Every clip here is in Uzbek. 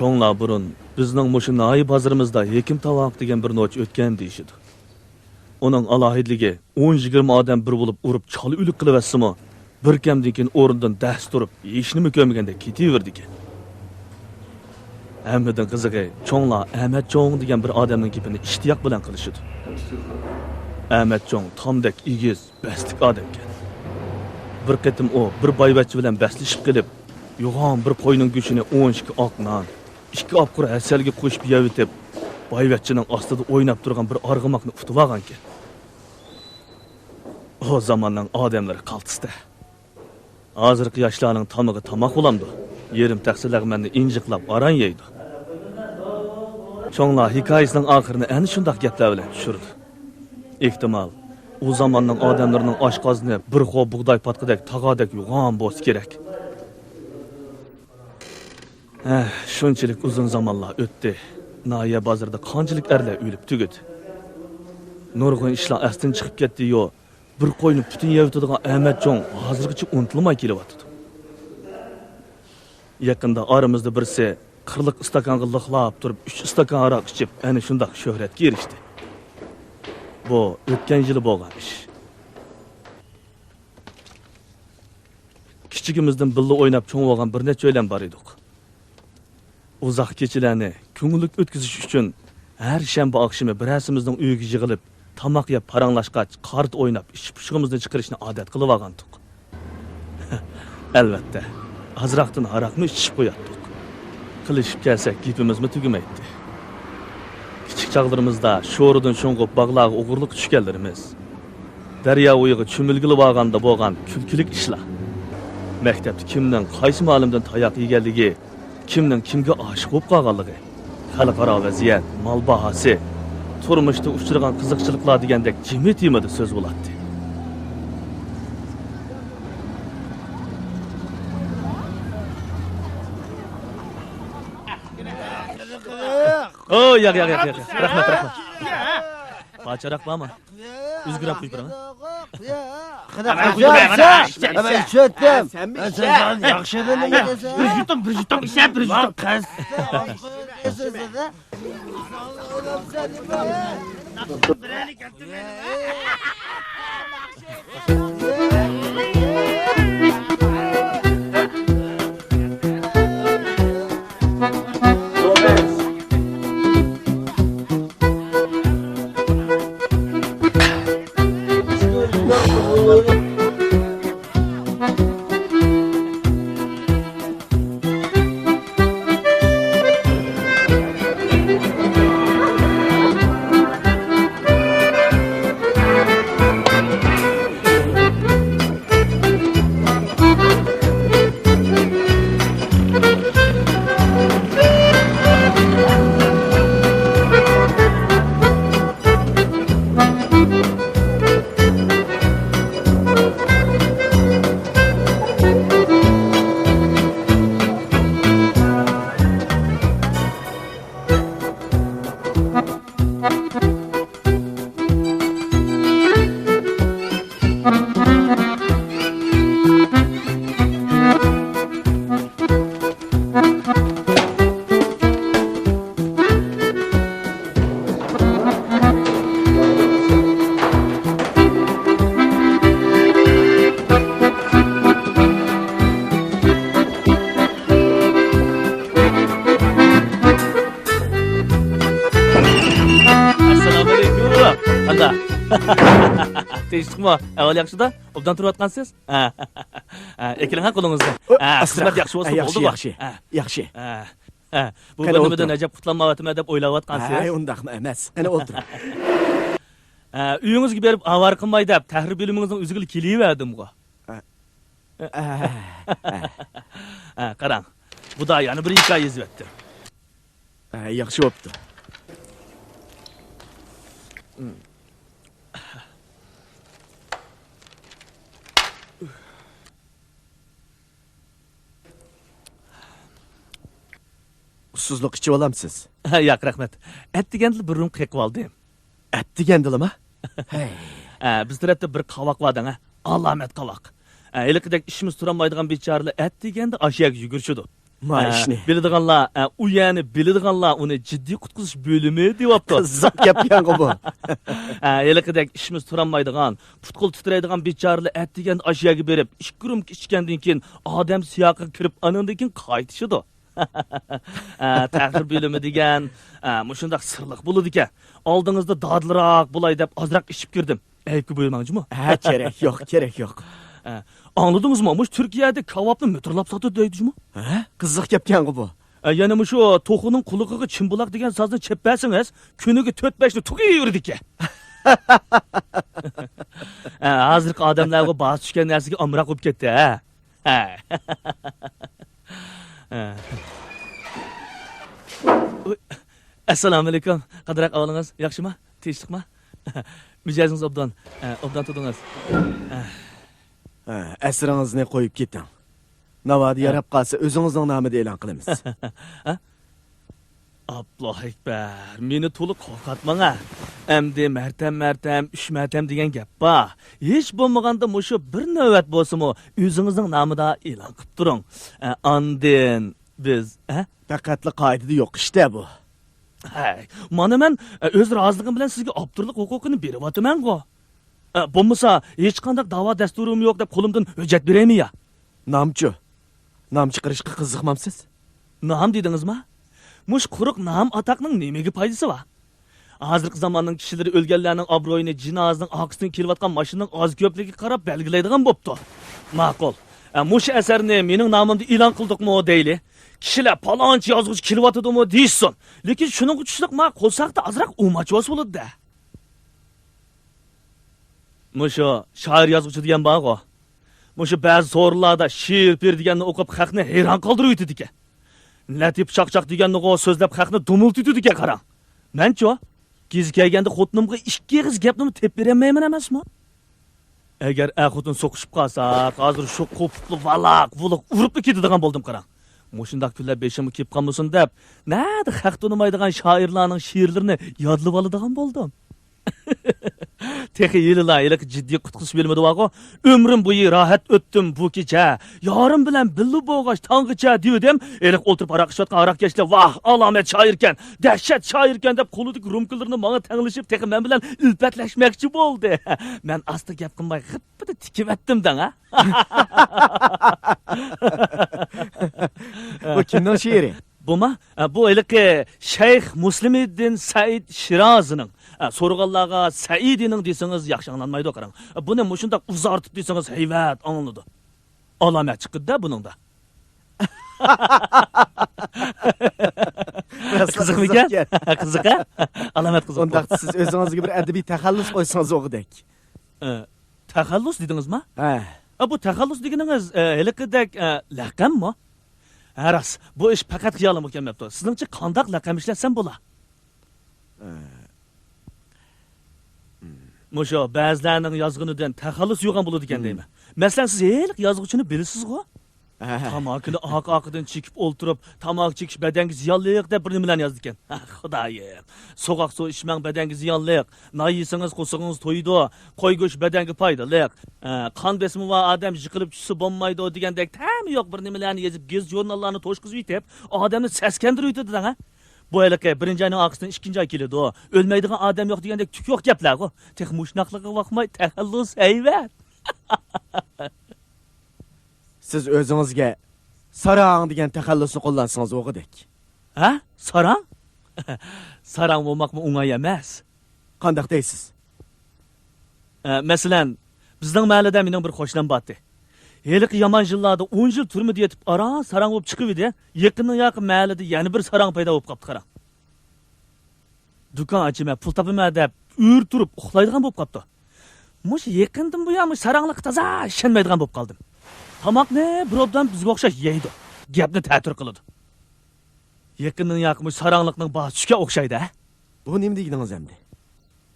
Çoğunlar burun bizning mushu nayi bazorimizda Hekim Tavoq degan bir noch o'tgan deyishidi. Onun alohidligi 10-20 odam bir bo'lib urib choli o'lik qilaversimi, bir kamdan keyin o'rnidan dast turib, yeyishni ko'maganda ketaverdi ekan. Hammadan qizig'i, cho'nglar Ahmad Cho'ng degan bir odamning gapini ishtiyoq bilan qilishidi. Ahmad Cho'ng tomdek egiz, bastik odam ekan. Bir qatim o bir boyvachchi bilan baslashib qilib, yo'g'on bir qo'yning go'shini 12 oq non, 2 opqur asalga qo'shib yeyib, boyvachchining ostida o'ynab turgan bir arg'umoqni utib olgan ekan. O zamonning odamlari qaltisda. Hozirgi yoshlarning tomig'i tomoq bo'lamdi. Yerim taqsilag'manni injiqlab aran yeydi. Cho'nglar hikoyasining oxirini ana shunday gaplar bilan tushirdi. Ehtimol u zamonning odamlarining oshqozini bir xo'p bug'doy patqidek tog'adek yo'g'on bo'lsa kerak. Shunchalik uzun zamonlar o'tdi. Nahiye bozorda qanchalik erlar o'lib tugadi. Nurg'un ishlar astin chiqib ketdi-yu, bir qo'yni butun yeyotadigan Ahmad Cho'ng hozirgacha unutilmay kelyapti. Yaqinda aramizda birisi 40 istakonga liqlab turib 3 istakon aroq ichib, ana shunday shuhratga erishdi. Bu o'tgan yili bo'lgan ish. Kichigimizdan billa o'ynab cho'ng bo'lgan bir necha o'ylan bor edik. Uzoq kechalarni ko'ngillik o'tkazish uchun har shanba oqshimi birasimizning uyiga yig'ilib, tamoq yeb paranglashgach, qart o'ynab, ish-pushimizni chiqarishni odat qilib olgandik. Albatta, azroqdan aroqni ichib qo'yatdik. Qilishib kelsak, gapimizmi tugamaydi. Kichik chog'larimizda sho'ridan sho'ng'ib bog'larga o'g'irlik tushganlarimiz, daryo o'yiga cho'milgilib olganda bo'lgan kulkilik ishlar. Maktabda kimning qaysi ma'lumdan tayoq yeganligi, kimning kimga oshiq bo'lib qolganligi, xalqaro vaziyat, mol bahosi, turmushda uchragan qiziqchiliklar degandek jimit-yimida so'z bo'ladi. Oh, yo'q. Rahmat. Bacharoq bormi? Uzgirab qo'yib beraman. Ben içettim. Sen mi Sen yaxshi nima deysan? Bir jutum ishab, bir jutum. Qaz. Teşekkürler. Evvel yaxşıda, obdan turib atqansiz? Ekiling ha qo'lingizda. Xizmat yaxshi bo'lsa bo'ldi bu. Yaxshi. Bu bölümden acab qutlanmavatım deb o'ylab atqansiz? Undaqmi emas. Qani o'tir. Uyingizga berib avar qilmay deb tahrir bilimingizning o'ziga keliverdim bu. Qarang. Bu da yana bir hikoya yozibdi. Yaxshi bo'pti. Ussuzluq ichib olamsiz? Yo'q, rahmat. Et deganda bir rum qeqib oldim. Et degandimi? Biz tarafda bir qovoq bor-da, alamat qovoq. Eliqidek ishimiz turolmaydigan bechoralar et deganda ashyaga yugurishdi. Ma ishni. Biladiganlar, u yani biladiganlar uni jiddiy qutqizish bo'limi deyapti. Qiziq gapgan bu. Eliqidek ishimiz turanmaydigan, putqul titraydigan bechoralar atdigan ashyaga berib, ishkurum ichgandan keyin odam siyoqiga kirib, anandan keyin qaytishidi. Tahrir bo'limi degan, mushundaq sirliq bo'ladi ekan. Oldingizda dodliroq bo'lay deb ozroq ishib kirdim. Aytib bo'lmangizmi? Ha, kerak yo'q. Anladingizmi? Mush Turkiyada kebabni metrlab sotadi deydingizmi? Ha? Qiziq gapgan bu. Yana shu to'qining qulig'iga chimbuloq degan so'zni cheppasingiz, kuniga 4-5 ni tugi yurdi ekan. Hozirgi odamlarga bas tushgan narsaga amroq bo'lib ketdi, ha. Assalomu alaykum. Qadrak avlingiz, yaxshimi? Tinchlikmi? Mijozingiz obdan tudingiz. Asringizni qo'yib keting. Navodi yarab qolsa o'zingizning nomida e'lon qilamiz. Alloh akbar. Meni to'liq qo'rqatmang. Endi martam 3 martam degan gap bor. Hech bo'lmaganda mushu bir navbat bo'lsa-mu, o'zingizning nomida e'lon qilib turing. Andin biz, Faqatli qoidada yo'q ishda bu. Hay, mana men o'z roziligim bilan sizga optirlik huquqini beryapman-ku. Bo'lmasa hech qanday da'vo dasturim yo'q deb qo'limdan hujjat beraymi ya? Nom chiqarishga qiziqmamsiz? Nom dedingizmi? Mush quruq nom ataqning nimaga foydasi bor? Hozirgi zamonning kishilari o'lganlarning obro'yini jinozaning oqisidan kelayotgan mashinaning oz ko'pligiga qarab belgilaydigan bo'pti. Ma'qul. Mush asarni mening nomimda e'lon qildikmi deyli. Kishilar palonchi yozuvchi kelyotdimi deysin. Lekin shuning uchishliq ma qo'lsaqda azroq umochvos bo'ladi-da. Mushu shoir yozuvchi degan bor-ku. Mushu ba'zi so'rlarda she'r per deganni o'qib xalqni hayron qoldirib ekan. Latif chaqchaq deganni so'zlab xalqni dumultitdi ekan qarang. Men-chi, giz kelganda xotinimga 2 og'iz gapni tep bermayman emasmi? Agar xotin so'qishib qolsa, hozir shu qo'piqli valoq urib ketadigan bo'ldim qarang. Mushundaq kunlar beshimga kelib qolmasin deb, nada haq tonimaydigan shoirlarning she'rlarini yodlab oladigan bo'ldim. Texi yililar iliq jiddiy qutqizish bo'lmadi vaqo. Ömrüm bo'yi rohat o'tdim bu kecha. Yorim bilan billu bo'g'ash tong'icha dedim. Iliq o'tirib aroq ichayotgan aroqkashlar, "Vah, alomat shoirkan, dahshat shoirkan" deb qo'lidagi rumkalarni menga tanglashib, texi men bilan ilpatlashmoqchi bo'ldi. Men asta gap qilmay g'ippida tikib atdim-dan, ha. Bu kimning she'ri? Buma? Bu iliqi Shayx Muslimiddin Said Shirozining. So'rg'anlarga Saidining desangiz yaxshi anglanmaydi qarang. Buni mushunda uzartib desangiz hayvat anlanadi. Alomat chiqdi-da buningda. Qiziqmikan? Qiziq-a? Alomat qiziq. Unda siz o'zingizga bir adabiy taxallus qo'ysangiz o'g'idek. Taxallus dedingizmi? Ha. Bu taxallus deganingiz iliqidek laqammi? Haras, bu ish faqat xiyolim ekanmapti. Sizningcha qanday laqam ishlatsam bo'la? Musho ba'zilarning yozg'inidan taxallus yo'g'an bo'ladi ekan deyman. Masalan, siz iliq yozuvchini bilasiz-ku? Tamokini oq-oqidan chekib o'ltirib, tamok chekish badanga ziyonliq deb bir nimalarni yozdi ekan. Xudoyim. So'qoq suv ichmang badanga ziyonliq. Noyisangiz qo'sig'ingiz to'ydi. Qo'y go'sht badanga foydali. Qon besimi va odam yiqilib tushsa bo'lmaydi degandek tam yo'q bir nimalarni yozib, gez jurnallarni to'shqizib yetib, odamni saskandirib yetadi-da. Bu iliqi birinchi oyning oqisidan ikkinchi oy keladi. O'lmaydigan odam yo'q degandek tuk yo'q gaplar-ku. Tex mushnaqligiga vaqmay taxallus hayvat. Siz o'zingizga sarang degan taxallusni qo'llansangiz o'g'idek. Ha? Sarang? Sarang bo'lmoqmi o'ng'ay emas. Qanday deysiz? Masalan, bizning mahallada mening bir qo'shnim bordi. Heliq yomon yillarda 10 yil turmida yetib, aran sarang bo'lib chiqib edi. Yaqinning yaqin mahallada yana bir sarang paydo bo'lib qopti qarang. Do'kon ochima, pul topaman deb ur turib uxlaydigan bo'lib qopti. Mush yaqindan bu ham saranglik toza ishonmaydigan bo'lib qoldim. Tamoqni birovdan bizga o'xshash yeydi. Gapni ta'tir qiladi. Yaqinning yaqin saranglikning boshqa o'xshaydi. Bu nima deganingiz endi?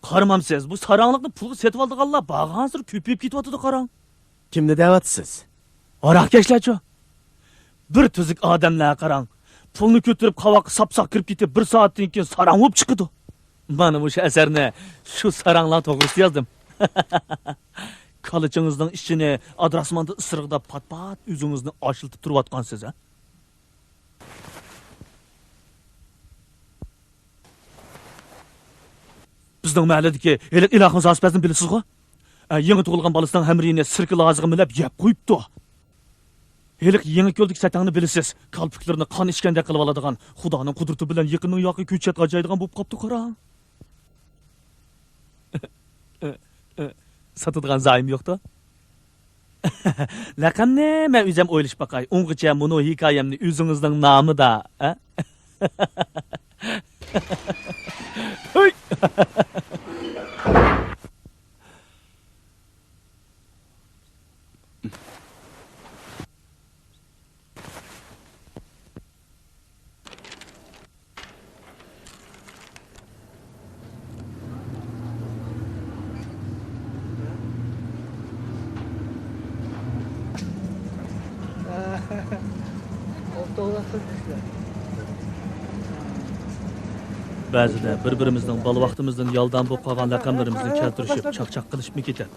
Qaramamsiz, bu saranglikni pulga setib oldiganlar bag'ansir ko'payib ketyapti qarang. Kimni da'vatsiz? Aroqkashlarchi? Bir tuzuk odamlar qarang. Pulni ko'tarib qavoqqa sapsaq kirib ketib, 1 soatdan keyin sarang bo'lib chiqdi. Mana bu asarni shu saranglar to'g'risida yozdim. Kalıcınızdan işini adrasmanda ısırıqda pat-pat üzünüzni açıltıb turvatqansınız, ha? Bizning mahalladagi hali ilohim zospazni bilasiz-ku? Yangi tug'ilgan bolasının hamrini sirkil ağzıga milab yeb qo'yibdi. Hali yangi ko'ldik satangni bilasiz. Kalpiklarini qon ichganda qilib oladigan Xudoning qudrati bilan yaqinning yoqi ko'chat g'ajaydigan bo'lib qopti qarang. Satadigan zaim yo'qda? Laqamni men o'zim o'ylash baqay. Ungacha buni hikoyamni o'zingizning nomida, a? Hey! Ba'zida bir-birimizning bola vaqtimizdan yoldan bo'lib qolgan raqamlarimizni keltirishib, chaqchaq qilishib ketdik.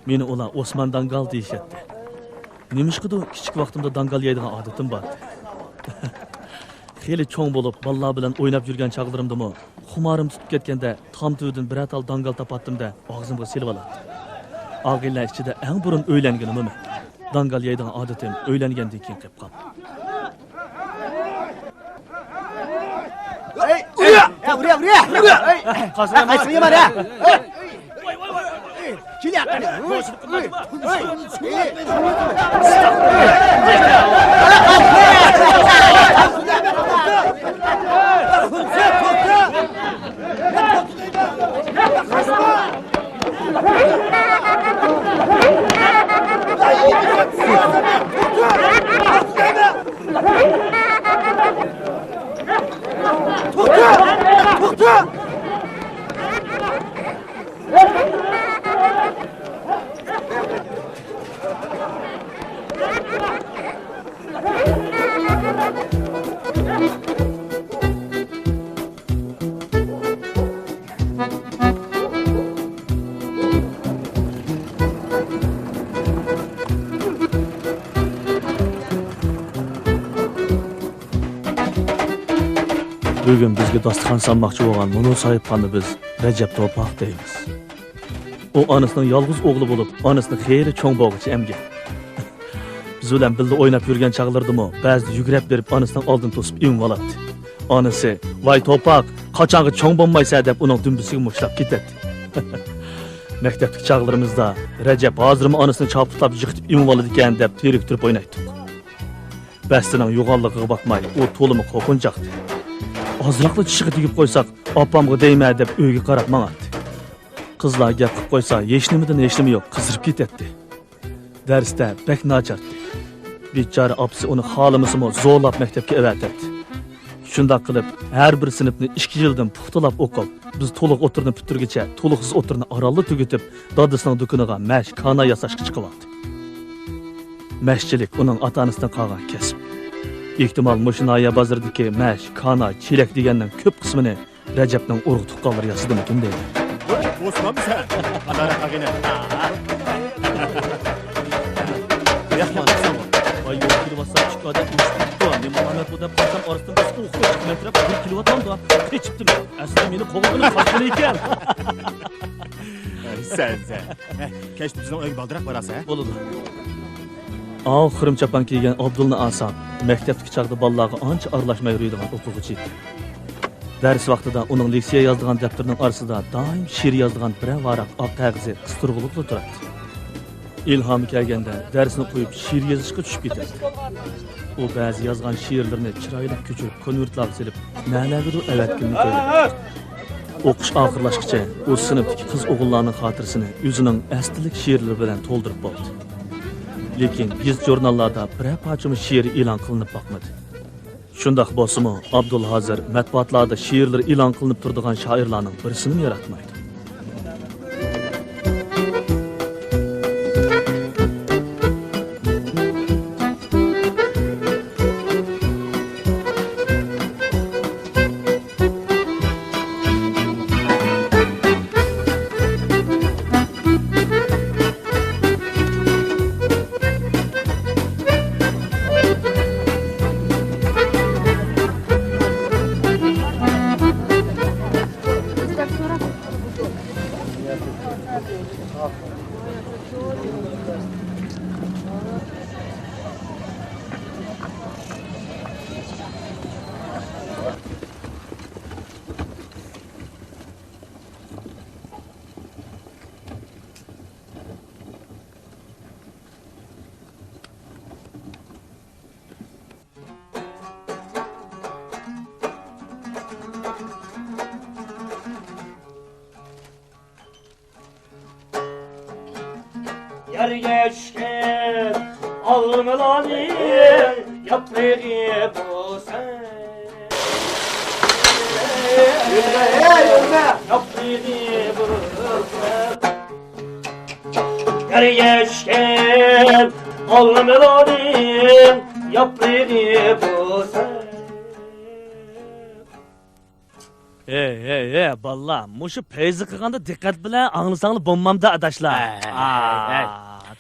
Meni ular Osman Dangal deyishadi. Nimishqidu kichik vaqtimda dangal yeydigan odatim bor. Xeyli cho'ng bo'lib, bolalar bilan o'ynab yurgan chaqlarimdimi, xumorim tutib ketganda tomtuvidan bir atal dangal topatdim-da, og'zimga silib oladi. Og'illar ichida eng burun o'ylanganimmi? Dangal yeydigan odatim o'ylangandan keyin qilib qoldi. Buraya! Kaçsın yemar ya! Kim yaptı? Bugün bizge dasturxon salmoqchi bo'lgan Munu sohibxonni biz Rajab To'poq deymiz. O anasının yalğız oğlu bo'lib, anasını xeyri cho'ng bo'g'ichi emgan. Biz bilan birga o'ynab yurgan chaqlardimi, ba'zida yugurib berib anasidan oldin to'sib evib oladi. Anasi, "Voy To'poq, qachonga cho'ng bo'lmaysa" deb uning dumbisiga mushlab ketadi. Maktabdagi chaqlarimizda Rajab hozirmi anasini chopib yiqitib evib oladi ekan deb terik turib o'ynaydik. Bastining yo'g'onligiga bakmay, u to'limi qo'rqinchaqdi. Azraqlı tishig'i tegib qo'ysak, opamga deyma deb uyga qarab mangadi. Qizlar gap qilib qo'ysa, hech nima yo'q, qizirib ketadi. Darsda bek nachardi. Bechora opasi uni xolimisimi zo'rlab maktabga avatadi. Shunday qilib, har bir sinfni 2 yildan puxtalab o'qib, biz to'liq o'tirni bitirguncha to'liqsiz o'tirni oralli tugatib, dadasining do'koniga mash kana yasashga chiqib oldi. Mashchilik uning ota-onasidan qolgan kasb. Ehtimal Moshinoya bozoridagi mash, kana, chelak deganning ko'p qismini Rajabning urug' tuqqanlari yasadimi kim deydi? Osman mı sen? Adana kagine. Yaxman sen var. Vay yo'q kilovat chiqadi, ushtu. Men Muhammad bu deb qasam orasidan biz o'qib metrab 1 kilovatdan da kechibdim. Aslida meni qo'g'ini qatgan ekan. Sen. Keç bizden öyle baldırak varasa. Bo'ladi. Xirim chapan kiygan Abdulni Asam maktabdagi chaqda bolalarga ancha aralashmay yuradigan o'quvchi edi. Ders vaqtida uning leksiya yozdigan daftarning orasida doim she'r yozdigan bir varaq oq qog'ozi qistirg'ilib turardi. İlham kelganda darsni qo'yib she'r yozishga tushib ketadi. U ba'zi yozgan she'rlarini chiroyli ko'chirib konvertlarga silib, ma'naviy avatganini ko'radi. O'qish oxirlashgacha u sinfdagi qiz o'g'illarning xotirasini o'zining aslilik she'rlari bilan to'ldirib bo'ldi. Lekin biz jurnallarda biror parchami she'r e'lon qilinib boqmadi. Shundaq bo'lsa-mu, Abdul hozir matbuotlarda she'rlar e'lon qilinib turadigan shoirlarning birisini yaratmaydi. Ergeçken alnılanı yaprağı bu sen. Yaprağı bu sen. Ergeçken alnılanı yaprağı bu sen. Ey, balla, muşu peyzi qilganda diqqat bilan anglasanglar bo'lmamda adashlar.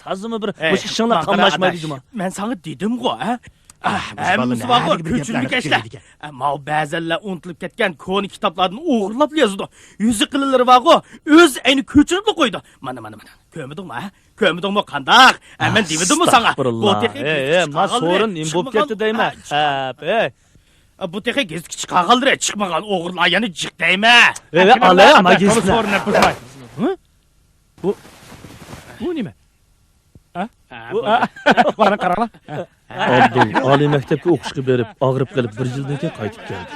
Tazimi bir mush ishinglar qamlashmaydi juma. Men sana dedim-ku, ha? Hammamiz bor, ko'chillik ashlar. Ammo ba'zanlar unutilib ketgan ko'ni kitoblarni o'g'irlab yozdi. Yuzi qililari bor-ku, o'z ayni ko'chirib qo'ydi. Mana. Ko'midingmi, ha? Ko'midingmi qandaq? Men dedim-mi sana? Ma so'rin nim bo'lib ketdi deyman. Bu texe gezgi chiqaqaldir, chiqmagan o'g'irlar yana jiqdaymi? Ale, magistr. Bu nima? Bana qarala. Abdul oliy maktabga o'qishga berib, og'rib qolib 1 yildan keyin qaytib keldi.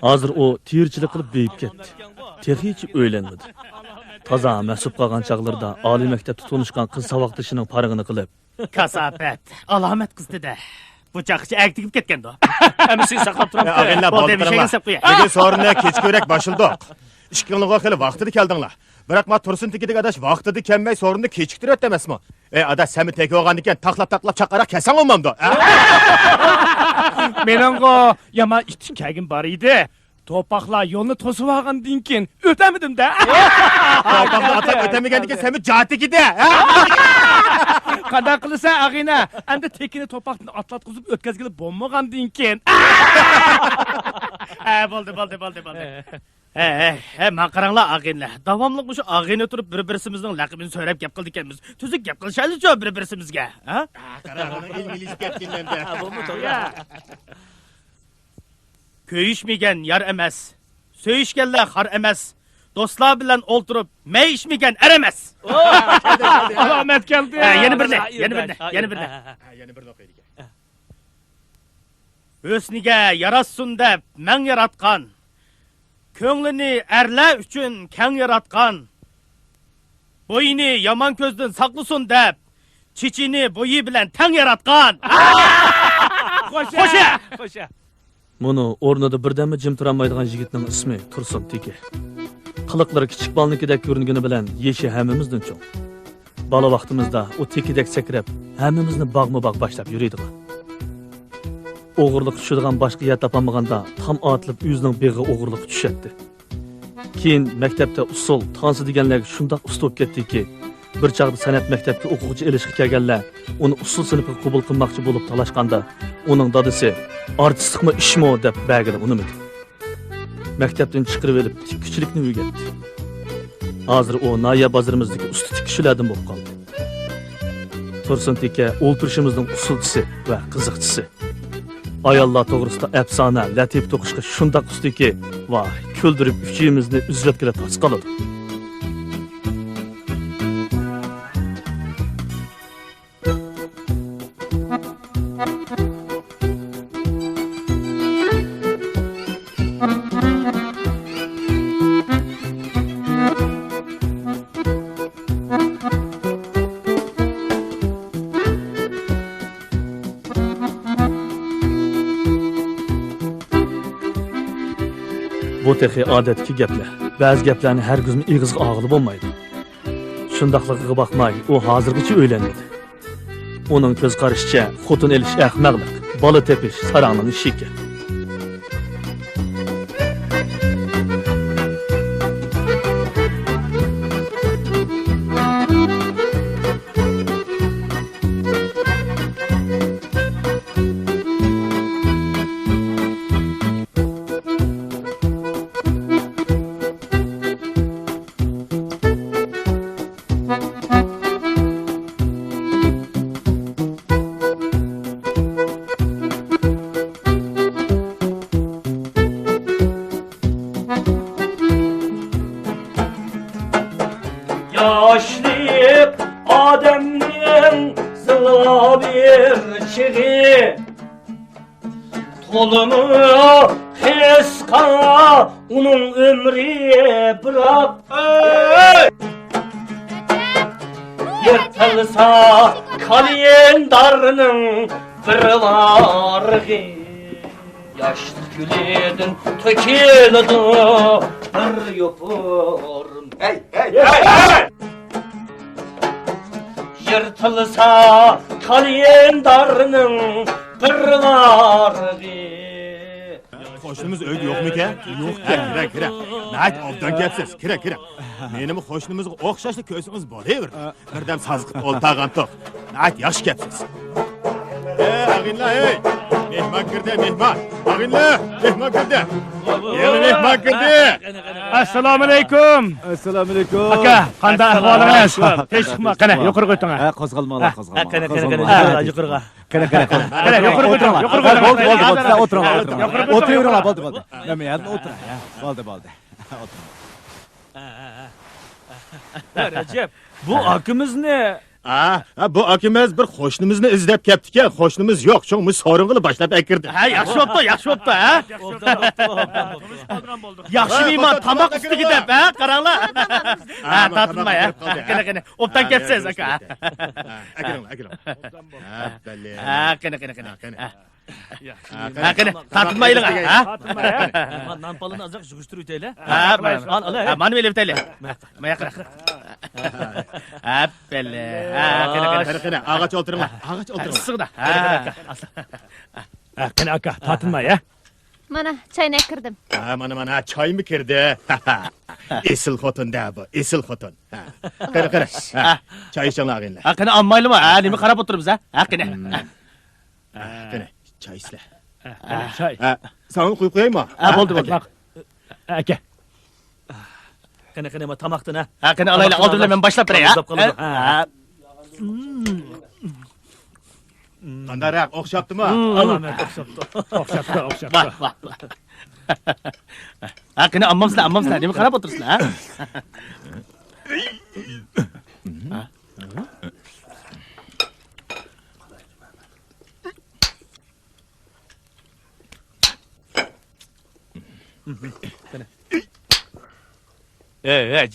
Hozir u terchilik qilib beyib ketdi. Texnichi o'ylanmadi. Toza mas'ub qolgan chaqlarda oliy maktabda tunishgan qiz savoqdishining parig'ini qilib, kasofat, alomat qizdi-da. Bu chaqchi aktigib ketgandi. Hamisi saqlab turibdi. Ag'inlar bo'ldirma. Nega sorunlar kechko'rak boshildiq. Ishqingizga xili vaqtida keldinglar. Biroq men tursin tekidik adash vaqtida kelmay sorunni kechiktiryapti emasmi? Adash seni tegi olgan ekan taqlab chaqaraq kesang olmamdi. Meninggo yama itikagim bor edi. To'paqlar yo'lni to'sib olgandan keyin o'tamidim-da. To'paqlar atlab o'tamagandan keyin seni jotigida. Qanday qilsa ag'ina, endi tekini to'paqni atlatqizib o'tkazgili bo'lmagandan keyin. Bo'ldi. Men qaranglar ag'inlar. Davomli shu ag'ina turib bir-birimizning laqabini so'rab gap qildik ekanmiz. Tuzuk gap qilishaylik-ku bir-birimizga, ha? Qaranglar, ilmilishib ketdinglar-da. Bo'lmi to'g'ri? Köyüşmegen yar emas. Söyüşgenler har emas. Dostlar bilen olturup meyişmegen er emas. Alamet geldi. Yeni birine. Yeni bir okuydu. Ösnige yarassun dep men yaratkan. Köңlini erler üçün keng yaratkan. Boyini yaman közden saklısun dep. Çiçini boyu bilen ten yaratkan. Koşa. Bunu o'rnida birdammi jim turolmaydigan yigitning ismi Tursun Teki. Qiliqlari kichik bolanikidek ko'ringani bilan yeshi hammamizdan cho'ng. Bola vaqtimizda u tekidek sakrab, hammamizni bog'ma-bog' boshlab yuradigan. O'g'irlik tushadigan boshqa yer topolmaganda tam otilib o'zining beg'i o'g'irlik tushadi. Keyin maktabda usul, tansi deganlar shundoq ustib ketdiki, bir chaqda san'at maktabga o'quvchi elishga kelganlar uni usul sinfiga qabul qilmoqchi bo'lib talashganda, uning dadasi artistlikmi ishmi deb bag'ini unimidi. Maktabdan chiqarib olib tikkichilikni o'rgatdi. Hozir u Noya bozorimizdagi usta tikkishilardan bo'lib qoldi. Tursun Teka o'ltirishimizning usulchisi va qiziqchisi. Ayollar to'g'risida afsona, latif to'qishga shundoq ustiki, voy, kuldirib uchimizni uzlab kela tas qoladi. Bu texi adetki gaplar. Ba'zi gaplarni har kuzmi ig'izga og'ilib bo'lmaydi. Shundaqligiga bakmay, u hozirgacha o'ylanmadi. Uning ko'z qarashicha xotin elish ahmoqlik, bola tepish sarangning ishi ekan. Yaşlı Adem'in zıla bir çığı Tolumu kıska onun ömrü bırak yırtılsa kalendarının bir vargı. Yaşlı gülüdün töküldü bir yopurum. Hey hey hey hey! Yırtılsa kalendarının bir vargı. Qo'shnimiz uyda yo'qmikan? Yo'q, kira, kira. Nayt obdan gapsiz. Kira. Menimi qo'shnimizga o'xshashli ko'zingiz bo'laver. Birdam sazqib o'ltag'an to'q. Nayt yaxshi gapsiz. Ag'inlar, ey! Mehmon kirdi, mehmon. Ag'inlar, mehmon kirdi. Yana mehmon kirdi. Assalomu alaykum. Assalomu alaykum. Aka, qanday ahvolingiz? Tez chiqma, qani, yuqoriga o'ting. Qo'zg'almanglar, qo'zg'almanglar. Qani, yuqoriga. Qani. Yuqoriga o'ting. Bo'ldi. O'tiringlar, bo'ldi. Nima yerda o'tiring. Bo'ldi. Rajab, bu akimizni Bu akimiz bir qo'shnimizni izlab kelibdi-ku. Qo'shnimiz yo'q. Cho'ng so'ring'ini boshlab akirdi. Ha, yaxshi bo'pti, ha? Yaxshi mehmon tomoq ustiga deb, ha? Qaranglar. Ha, tatmay, ha? Qani, obdan kelsiz, aka. Akiring. Ha, qani. Ha, qani, tatmaylar, ha? nan palını azıcık sıkıştırıyor öyle. Ha, mana belib tayli. Maya qara. Ha, belle. Ha, qani. Ağaç o'tiringlar. Issiqda. Ha, qani aka, tatmay, ha? Mana çaynak kirdim. Mana choymi kirdi? Esil xotin-da bu, esil xotin. Qara. Choy ichinglar ag'inlar. Ha, qani ammaylimi? Ha, nima qarab o'tiribsiz, ha? Ha, qani. Qani, choy isla. Choy. Sana qo'yib qo'yaymi? Ha, bo'ldi. Aka. Qani, ma tamaktan ha. Ha, qani alaylar, oldimlar men boshlab beray, ha? Ha. Qandaroq o'xshabdimi? O'xshabdi. Vah. Ha, qani ammamsizlar, nima qarab o'tirsizlar, ha?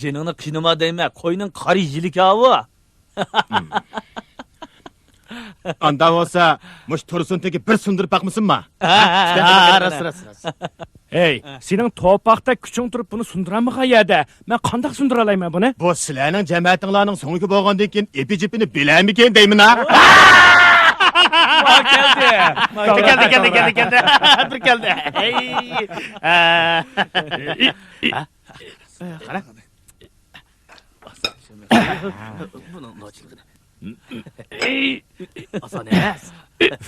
Canını kınıma değme. Koyunun karı yilik avı. Anda bo'lsa, mush tursuntagi bir sindirib baqmisinmi? Ha, ras. Hey, sening to'paqda kuching turib buni sundiranmi qayerda? Men qanday sundira olayman buni? Bu sizlarning jamoatinglarning so'nggi bo'lgandan keyin epi-jipini bilarmikan deyman ha? Keldi. Bir keldi. Hey. Qara. Bunun noçilgini. Asan emas.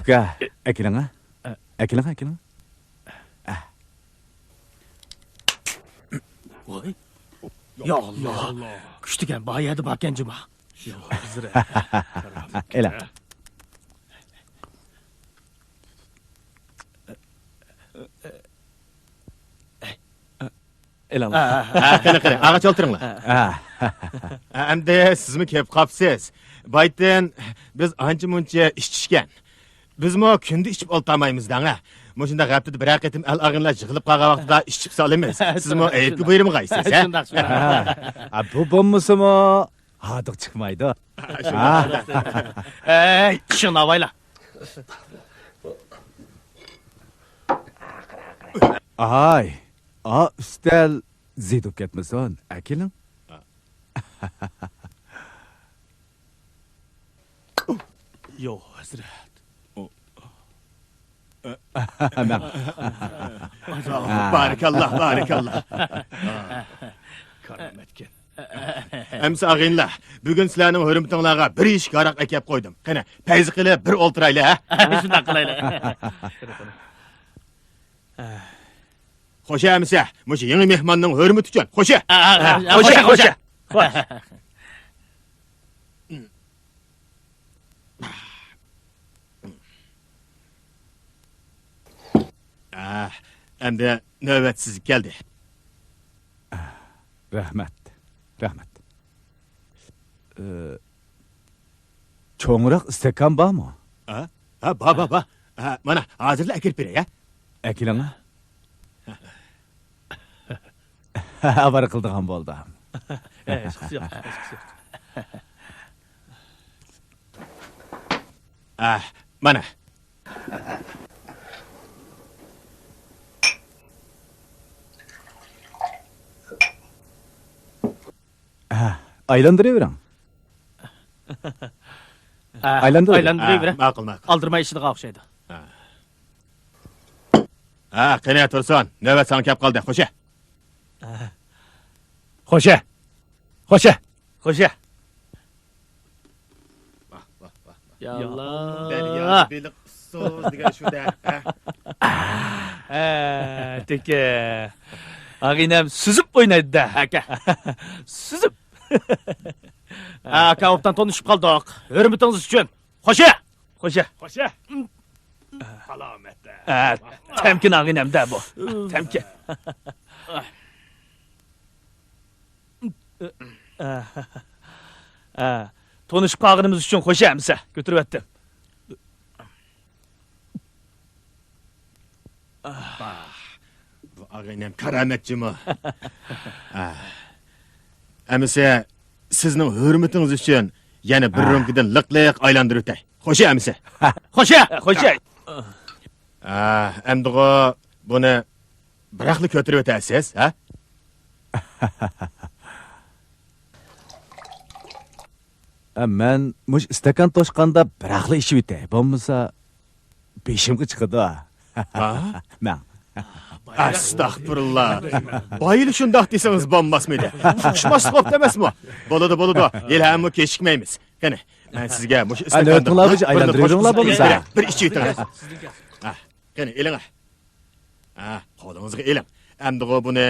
Uka, akiling. Voy. Ya Allah. Kuchtigan bayadi bakan juma. Ela. Elam. Qani, ağaç o'tiringlar. Endi sizmi kelib qolibsiz. Baytdan biz ancha-muncha ichishgan. Bizmi kunda ichib oltamaymiz-dan, ha. Moshunda g'aptida bir qatim al-ag'inlar yig'ilib qolgan vaqtida ichib solamiz. Sizmi ayibga buyurib qaysiz, ha? Ha, bu bo'lmasimi hadiq chiqmaydi. Ey, shuni avayla. Ay, ustal zedib ketmasin, akiling. Yo, hazret. Barakallah. Karametken. Emsi ag'inlar, bugun sizlarning hurmatinglarga bir ish qaraq akab qo'ydim. Qani, payzi qilib bir o'ltiraylar, ha? Shunday qilaylar. Xo'sh, emsi, mush yangi mehmonning hurmati uchun. Xo'sh. Xo'sh. Endi navbat sizga keldi. Rahmat. Cho'ngroq istakan bormi? Ha, ba. Mana hozirla akirib beray, ha? Akiling. Xabar qildigan bo'ldim. Yo'q. Mana. Aylandırıverin. Aylandır. Aylandırıver. Ma'qul, ma'qul. Aldırma işini qavşaydı. Qani tursun. Navbat sana kep qoldi. Xo'sh. Hoşa. Hoşa. Hoşa. Yallah. Beliq so'z degan shu-da. Teke. Ağinem süzüp oynaydı da. Aka. Süzüp. Aka optan tanışıp kaldık. Hürmetiniz için. Hoşa. Hoşa. Hoşa. Temkin ağinem de bu. Temkin. Tanışıp kağınımız için hoşa emse. Götürüp ettim. Bu ağaynam karamatchimi. Amisa sizning hurmatingiz uchun yana bir rumkidan liqliq aylantirib o'tay. Xo'sh, amisa. Hoşa. Hoşa. Amdigo buni biraqli ko'tarib o'tasiz, ha? Men mush istakan toshqanda biraqli ishib bitay. Bo'lmasa beshimga chiqadi. Men. Astagfirullah. Bayil shundoq desangiz bo'lmasmidi? Fuqishmaslik bo'p emasmi? Bo'ladi, bo'ladi. Ilhamni kechikmaymiz. Qani, men sizga mush Ana o'tinglar aylantiringlar bo'lmasa. Bir ichib o'tiring. Qani, eling. Qo'lingizga eling. Amdigo buni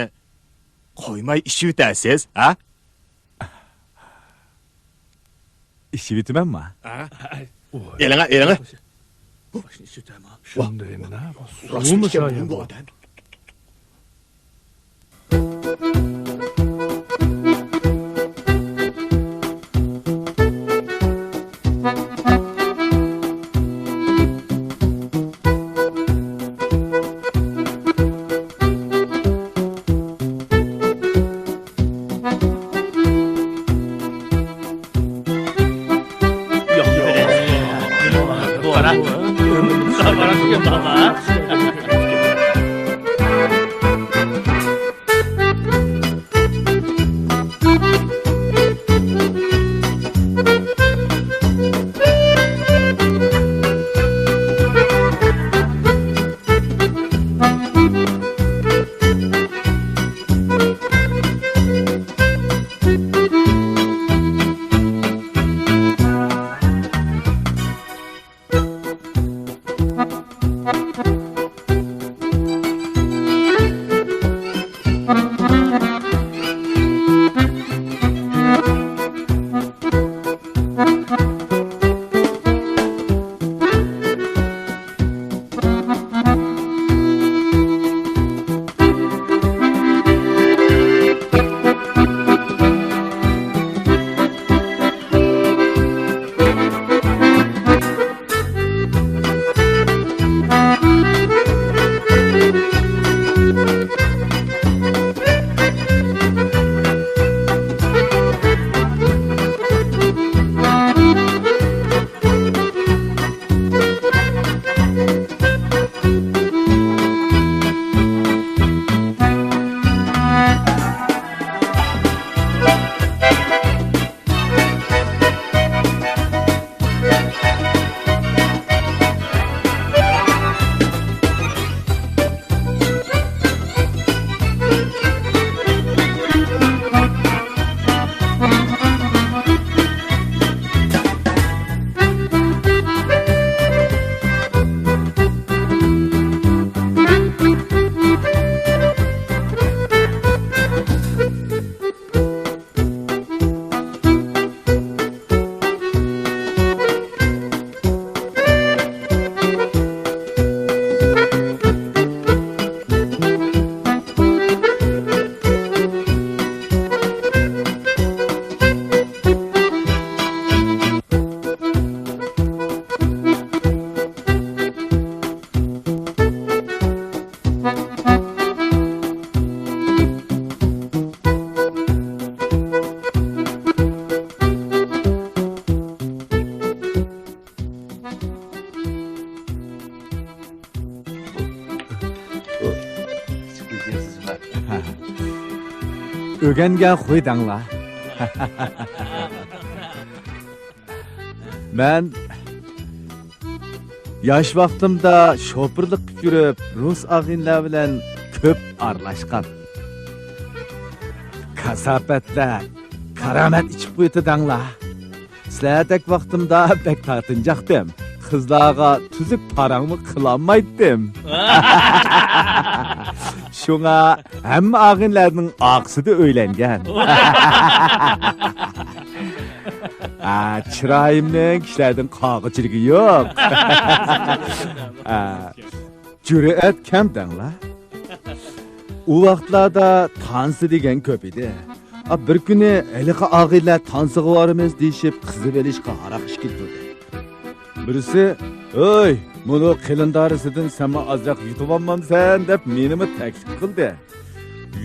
qo'ymay ishib o'tasiz, ha? İşi bitirmem. Eling, eling. Şundayım ha. Bu odam. ögengen xuydanglar. Men yosh vaqtimda shopirlik qilib yurib, rus ag'inlar bilan ko'p aralashgan. Kasofatlar, karomat ichib qo'ytidanglar. Sizlardek vaqtimda bek tartinjaqdim. Qizlarga tuzuk parangni qilolmaydim. Şuna hamma ag'inlarning oqsida o'ylangan. Chiroyimning kishilardan qog'ichiligi yo'q. Jur'at kam danglar. U vaqtlarda tansi degan ko'p edi. Bir kuni eliqa ag'inlar tansiga boramiz deyishib, qizib elishga aroq ishkil turdi. Birisi, "Oy, bunu qilindarisidan sana azroq yutib olmamsan" deb menimi taklif qildi.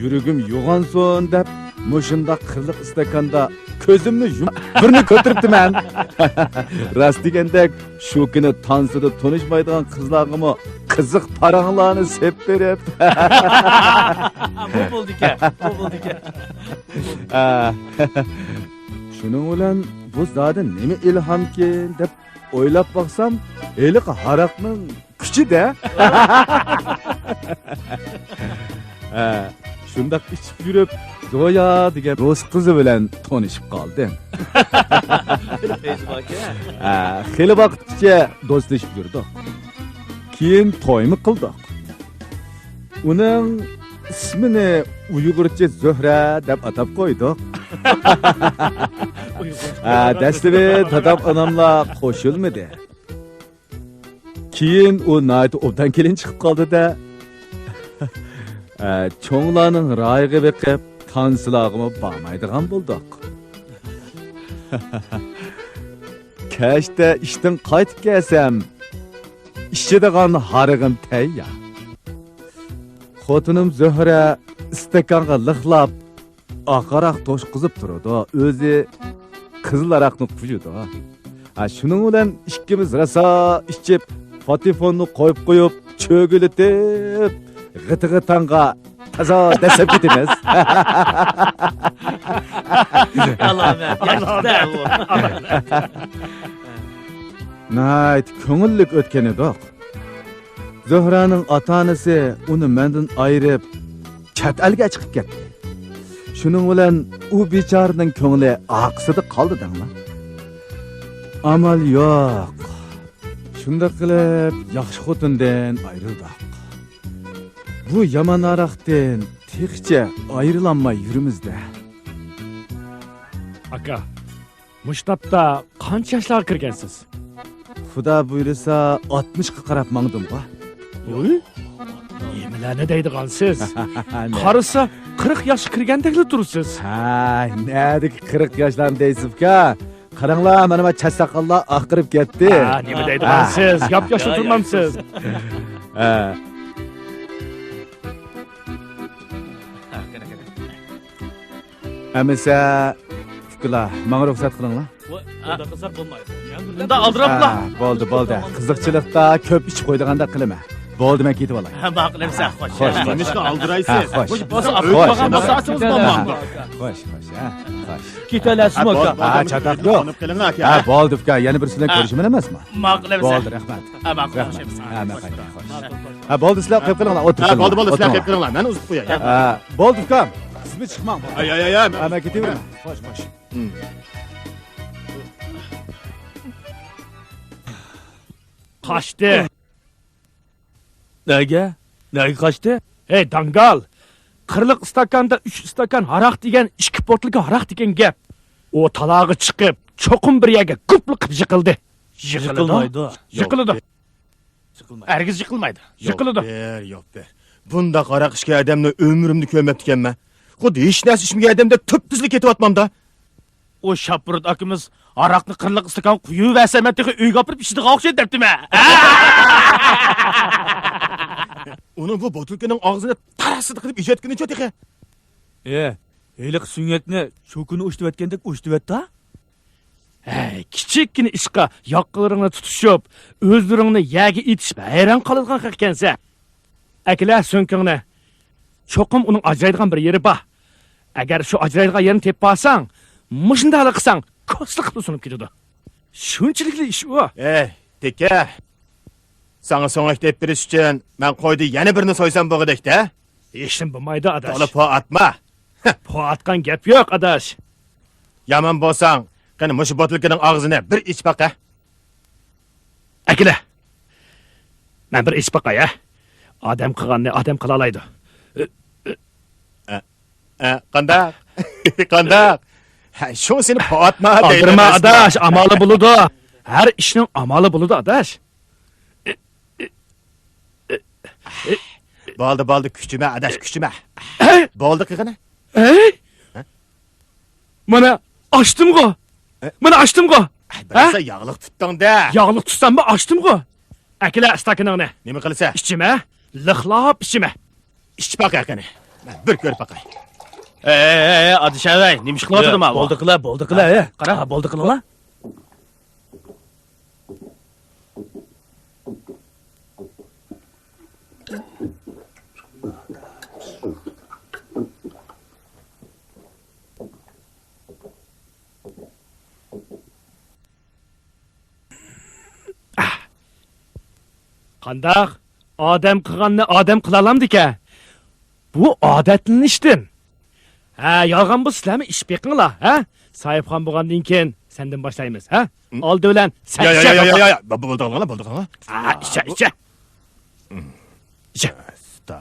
Yuragim yo'g'onson deb mushunda qirliq istakanda ko'zimni yumib birni ko'tiribdiman. Rost degandek, shu kuni tansida tanishmaydigan qizlarga qiziq paranglarni sep berib. Bu bo'ldi ekan, bu bo'ldi ekan. Shuning bilan bu zodi nima ilhomkin deb o'ylab baksam, eliq haraqning kuchi-da. Shundaq ichib yurib, Zoya degan rus qizi bilan tanishib qoldim. Xeyli vaqtgacha do'stlashib yurdik. Keyin to'ymi qildik. Uning ismini Uyg'urcha Zuhra deb atab qo'ydik. Dastlabki dadam onamlar qo'shilmadi. Keyin u nayt obdan kelin chiqib qoldi-da. Cho'nglarning rayig'i beqib, tansilog'imi bormaydigan bo'ldik. Kashda ishdan qaytib kelsam, ishchidigan harig'im tayyor. Xotinim Zuhra istakonga liqlab, aqaroq to'shqizib turadi. O'zi qizil aroqni quyadi. Shuning bilan ikkimiz rosa ichib, patifonni qo'yib, cho'gilitib, g'iti-g'itanga tazo dasab ketamiz. Allah'ım yaxshi bu. Nayt ko'ngillik o'tgan edi. Zuhraning ota-onasi uni mendan ayirib, chet elga chiqib ketdi. Shuning bilan u bechoraning ko'ngli oqsida qoldi danglar. Amal yo'q. Shunda qilib yaxshi xotindan ayrildik. Bu yomon aroqdan texcha ayrilanmay yurimizda. Aka, mushtapda qancha yoshlarga kirgansiz? Xudo buyursa 60 ga qarab mangdim-ku. Nimalarni deydigansiz? Qarisa 40 yosh kirgandekli tursiz. Nedik 40 yoshlarni deysiz-ku? Qaranglar, mana chach saqollar oqirib ketdi. Nima deydigansiz? Gap yoshda turmamsiz. Amisa fikla, menga ruxsat qilinglar. Bunda qilsak bo'lmaydi. Bunda aldirablar. Bo'ldi. Qiziqchilikda ko'p ichib qo'ydiganda qilma. Bo'ldi, men ketib olay. Maqlimsan, xo'sh. Nimishqa aldiraysiz? Xo'sh. Bo'lsa, aqlmagan bo'lsangiz bo'lmadi. Xo'sh. Ketalasizmi aka? Chataq yo'q. Qonib qiling aka. Bo'ldi, uka, yana bir sizlar ko'rishman emasmi? Maqlimsan. Bo'ldi, rahmat. Maqlimsan. Xo'sh. Bo'ldi, sizlar qilib qilinglar, o'tirib. Bo'ldi, sizlar qilib qilinglar. Men uzib qo'yay. Bo'ldi, uka. Sizni chiqmang. Ay. Men ketaverman. Xo'sh. Qaçdi. Nega qaçdi? Ey dangal. Qirliq istakanda 3 istakan aroq degan 2 portliga aroq degan gap. O talog'i chiqib, cho'qim bir yerga ko'plik qilib yiqildi. Yiqilmaydi. Yiqiladi. Hargiz yiqilmaydi. Yiqiladi. Yo'q ber. Bunda qaraq ishga odamni umrimni ko'mabdi ekanman. Xuddi hech narsa ishmagan odamda tub tuzli ketyapman-da. O Shapurut akamiz aroqni qirliq istakan quyib vasamatga uyga olib ishdiga o'xshaydi debdimi? Uni bu botulkaning og'zini tarasida qilib ijotgunicha teqa. Eliq sunyakni cho'kini ushtivatgandek ushtivatda? Kichikkina ishqa yoqqalaringni tutishib, o'zlaringni yaga etishib hayron qoladigan ekansa. Aklar so'nkingni cho'qim uning ajraydigan bir yeri bor. Agar shu ajraydigan yerini tepib olsang, mushundaqla qilsang, ko'sliq qilib sunib ketadi. Shunchilikli ish u. Teke. Sana so'ngak deb berish uchun men qo'ydi yana birini so'ysam bo'g'idek-da. Ishim bo'lmaydi, adash. To'la po atma. Po atgan gap yo'q, adash. Yaman bo'lsang, qani mushu botilkining og'zini bir ich baqa. Akila. Men bir ish baqay, Odam qilganni odam qila oladi. Qandaq? Qandaq? Shu seni po atma deydi. Aldırma, adash, amali bo'ladi. Har ishning amali bo'ladi, adash. Bo'ldi, kuchuma, adash, kuchuma. Bo'ldi qilg'ini. Mana açdım-ku. Mana açdım-ku. Bilsa yağlıq tutdun-da. Yağlıq tutsam mı açdım-ku. Akila stakanını. Nima qilsa? İçime, lixlab içime. İç baqa qani. Men bir ko'rib baqay. Adash agay, nima ish qilyaptimi? Bo'ldi qila, qara, bo'ldi qilinglar. Qandaq? Odam qilganni odam qila olamdi-ku. Bu odatlanishdim. Yolg'on bu sizlarmi ish beqinglar, Sohibxon bo'lgandan keyin sendan boshlaymiz, Oldi bilan Yo. Bo'ldi qilinglar. İçe. Sta.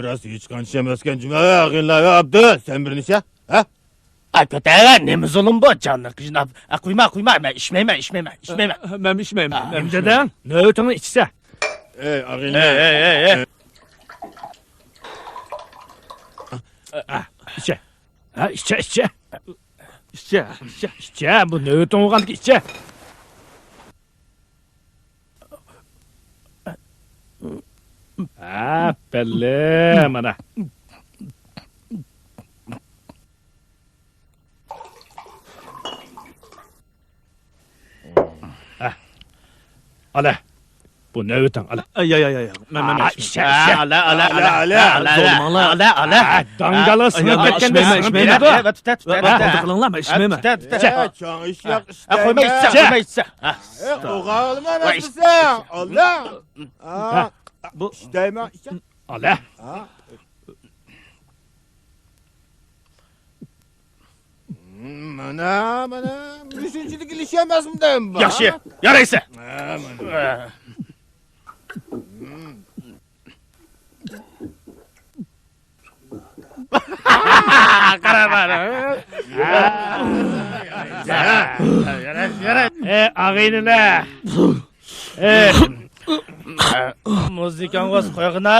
Rast hiç kançamazken cuma ağınla yaptı. Sen bir nişe? Kötəyə, nemiz olun bu, canlı qıcınab. Quyma, mən içməyəm. Men içmeyim. Emdeden ne ötünü içse. Ağınla. İçe. İçe. Bu ne ötün olgandı ki içe. Belli mana. Ala. Bu ne ötün ala. Ya. Men İçe. Ala. Dangalı sınıf ketken içmeyme. Tut. Bo'ldi qilinglar, men içmeyim. Çağın iş yak. Qo'yma içsə. Oğalım anasın. Allah. Bu İşteyme. Ala. Mana. Düşünçülük ilişemez mi deyim bu? Yaxşı, yaraysa. Ağaynılar. Muzikangoz qo'yg'ina.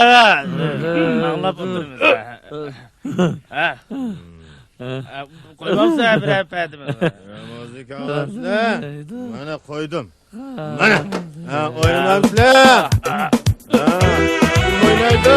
Anglab o'tirmiz. Qo'ymamsa bir apadimi. Müzik ağlasın. Bana koydum. Bana. Oynamamsın. Oynaydı.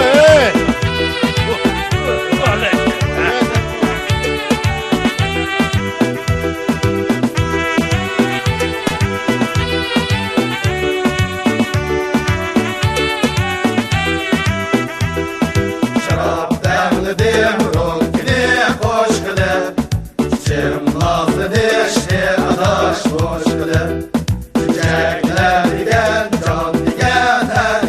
Boş kılıp, çiçekler diken, can diken, her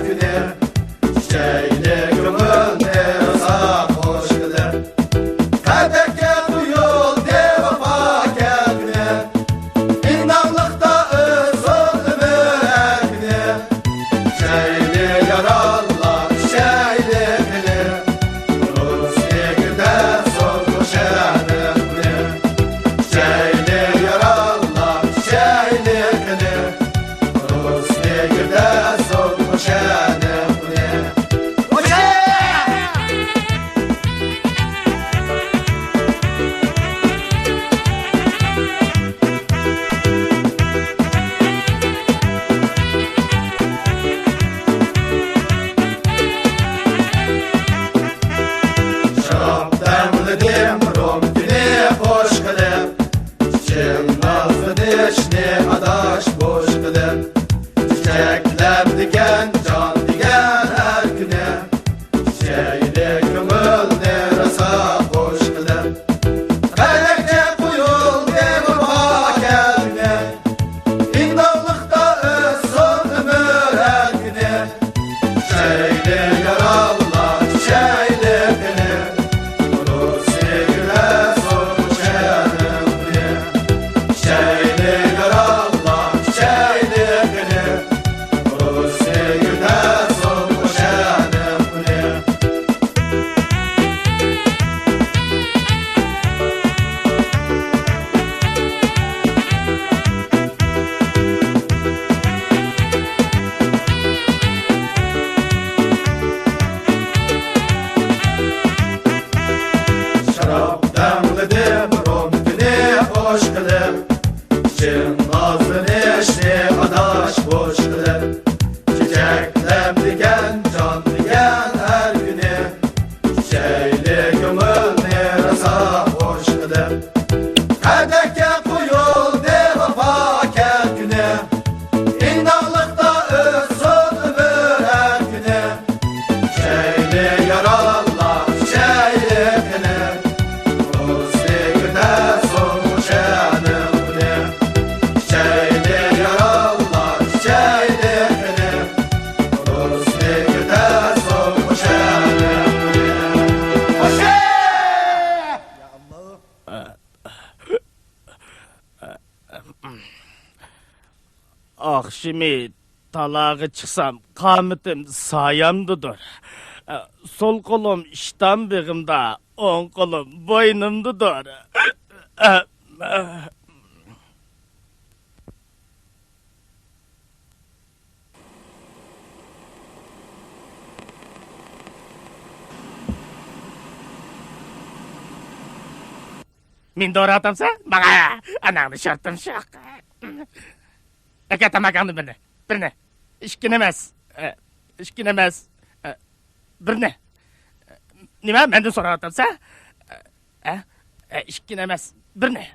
lem diken can diken her güne Şeyle kömül rasa hoş kılır Melekçe kuyul devruma kendine İnanlıkta öz son ömür her güne Şeyle yarallah şeyle beni Bunu sevgiler son şerim diye Şeyle yarallah şeyle beni Bunu sevgiler son şerim diye Şarap demledim romkini hoş kılır Çin ağzını eşli adaş boş kılır Çiçeklem diken can diken her güne Şeyli gümül rasa hoş kılır Kadeke kuyul de vafa kendine İnanlıkta öz son ömür her güne Şeyli yarallah şeyli beni Bu sevgide son şenim beni Şeyli yarallah şeyli beni Bu sevgide son şenim beni Hoşe! Ah şimdi talağı çıksam kametim sayamdıdır. Sol kolum işten bağımda, on kolum boynumdadır. Min doğru atamsa bana ananı şartım şak. Eketamakandı beni. Birine. İşkinemez. İşkinemez. Birine. Nime benden sonra atamsa? İşkinemez. Birine.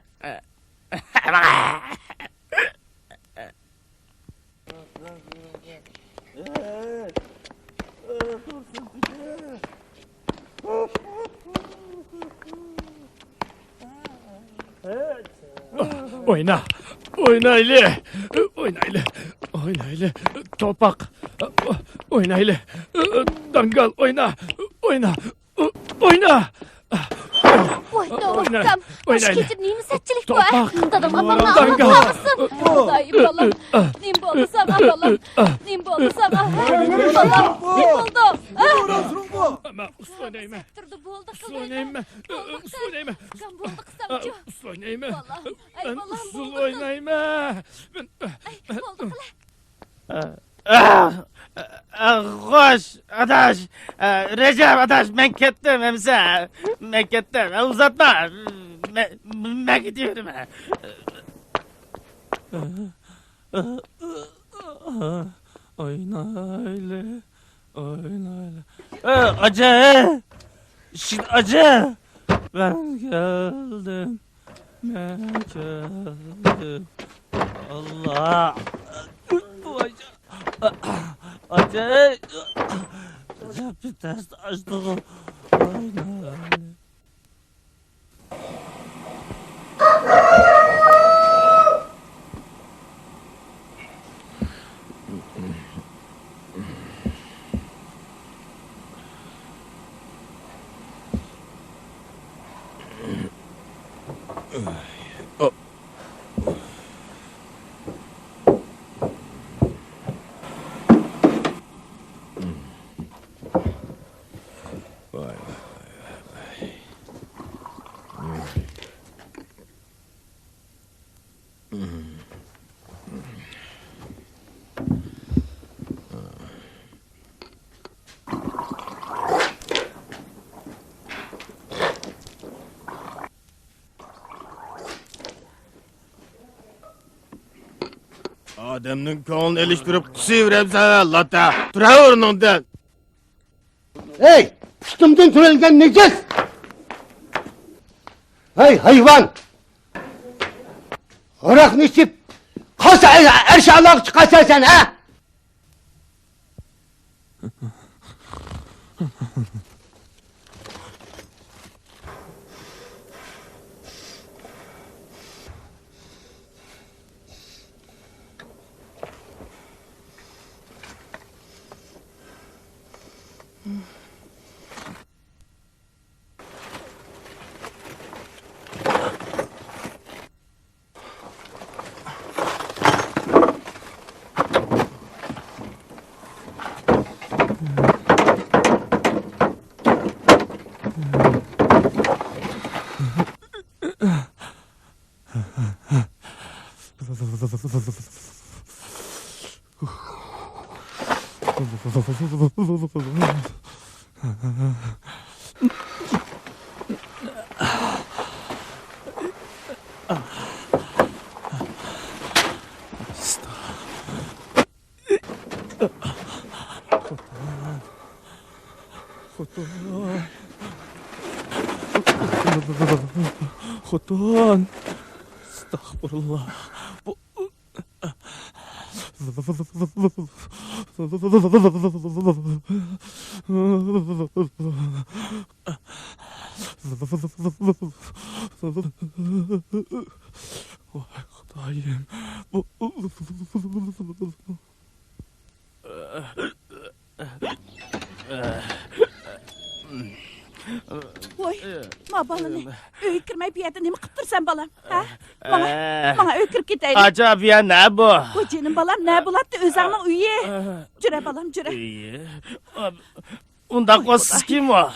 Oyna. Oyna ile. Oyna ile. Oyna ile. Topak. Oyna ile. Dangal oyna. Oyna. Oyna. Oyna Oyna, ortam. Hoş oyna. getir neyini setçilik bu Topak. Dadım aman Dangal. Allah'ım. Dayı balam. Nim boldu sana balam. Nim boldu sana. Balam. Nim boldu. Ama uslaynayım. Turdu boldu kız. Uslaynayım. Uslaynayım. Kan boldu kısamcı. Uslaynayım. Balam. Ay Ben balam boldu kız. uslaynayım. Ay boldu kız. Hoş adaş. Recep adaş ben kettim emse. Ben kettim. Uzatma. Ben gidiyorum. Oyna ile. Oyna ile. Acı. Şimdi acı. Ben geldim. Ben geldim. Allah. Bu acı. Acı. Acı bir test açtım. Oyna ile. Adamın kolunu iliştirip kusuyorım sana lata. Tura ornundan. Hey! Üstümden türelgen necis! Hey hayvan! Irak'ını içip kalsa erşallah çıkarsan sen ha? Xotin. Estağfurullah. Bu Vay Xudayım. Bu Voy, ma balani. Öy kirmey bir yerden nima qilib tursan balam? Ha? Mana öy kirib ketaylik. Acaba ya ne bu? Voy canım balam, ne bo'ladi o'zingning uyi? Jura balam, jura. İyi. Undaq siz kim o?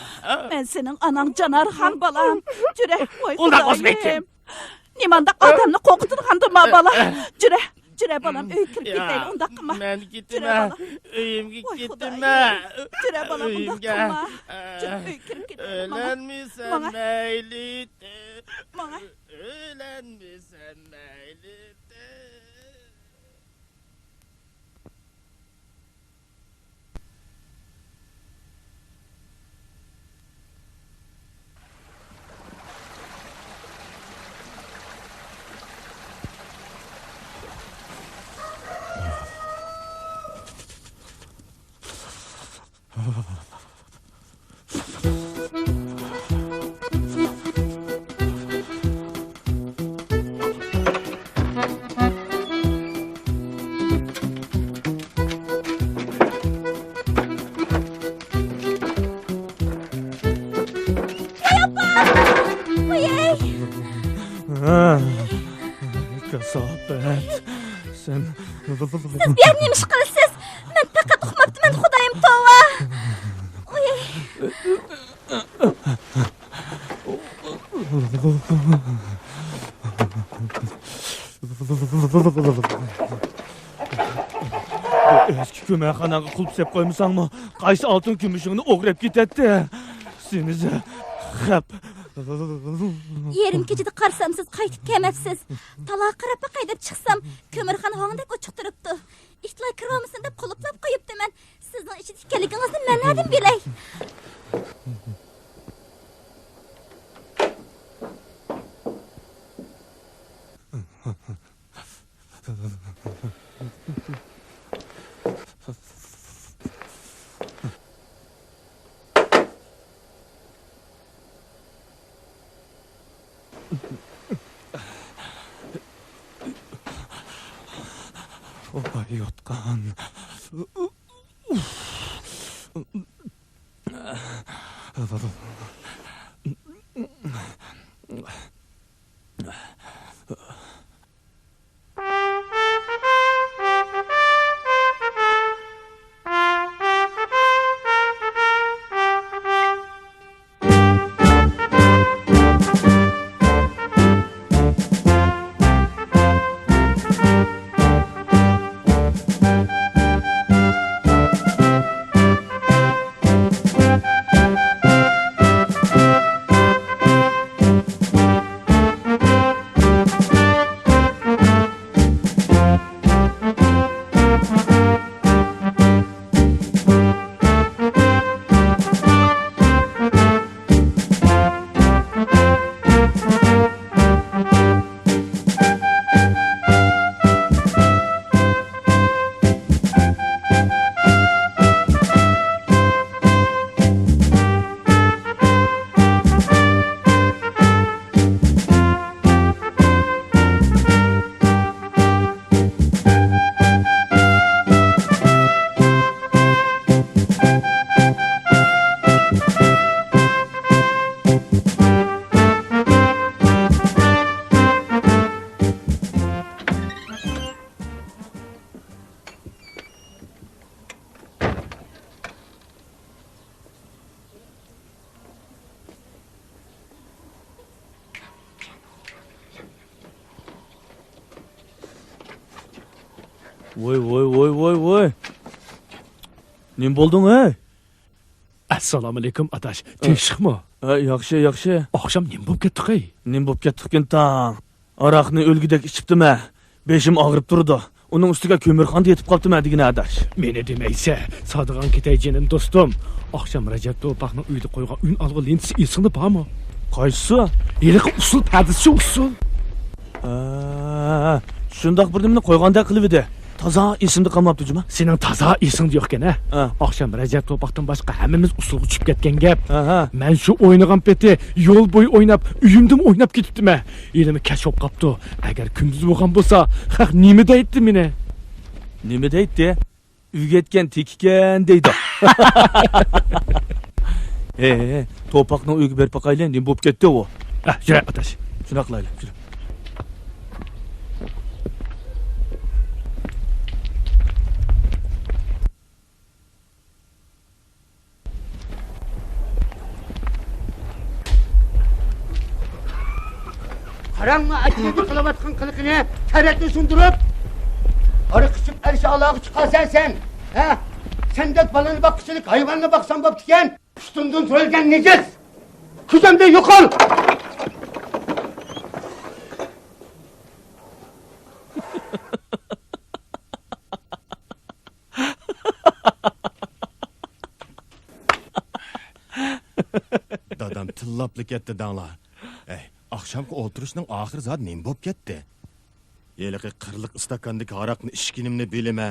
Men sening anang Janarxon balam. Jura. Voy Undaq bo'lsa men kim? Nimanda odamni qo'rqitganda ma balam. Jura. Jura balam, öy kirib ketaylik, undaq qilma. Men gitme. Uyimga gitme. Jura balam, undaq qilma. Jura, öy kirib ketaylik. Ölenmisən meylidir. Mana. Ölenmisən meylidir. Kasabet. Sen Siz bir nima ish qilasiz? Men faqat uxmabdiman, Xudoyim tova. eski köməkxanaga qulp sep qoymusanmı? Qaysı altın gümüşünü o'g'rab ketadi. Senize xap. Yerim kechida qarsam siz qaytib kelmabsiz. Taloq qarab qaydab chiqsam, ko'mirxon hongdek ochiq turibdi. Ihtiloy kirolmasin deb quluplab qo'yibdiman. Sizning ichida ekanligingizni men nerdan bilay? Olay yotqan. Voy. Nim boldun ey? Assalomu alaykum adash. Tinchlikmi? Yaxshi. Oqshom nim bo'lib ketdik ey? Nim bo'lib ketdik tang. Aroqni o'lgidek ichibdimi? Beshim og'rib turdi. Uning ustiga ko'mirxonda yetib qolibdimi degan adash. Meni demaysa, Sodiqon ketay jinim do'stim. Oqshom Rajab To'paqning uyida qo'ygan un olg'i lentisi esingda bormi? Qaysi? Yiliq usul pardasi usul. Shundoq bir nimani qo'yganda qilib edi. Toza esimda qolmabdi juma. Sening toza esingda yo'q-kan, ha? Oqshom Rajab To'paqdan boshqa hammamiz usulga tushib ketgan gap. Men shu o'ynagan peti yo'l bo'yi o'ynab, uyimdim o'ynab ketibdim-a. Elimi kashf qopti. Agar kunduz bo'lgan bo'lsa, haq nima deydi meni? Nima deydi? Uyga yetgan tekikan deydi. To'paqning uyga berib qo'yaylik, nima bo'lib ketdi u? Yura adash. Shuna qilaylik. Qarangmi, akillik qilayotgan qiliqini tarakni sundirib, ariq ichib erişe Allah'a çıkarsan sen. Ha? Sendek balını bakışılık hayvanına baksan baptiken, üstünden türelgen neciz. Kuzemde yok ol. Dadam tillaplı ketdi dangla. Akşamki oturuşning oxir zot nim bo'lib ketdi. Yeliqi qirliq istakandagi aroqni ishkinimni bilime,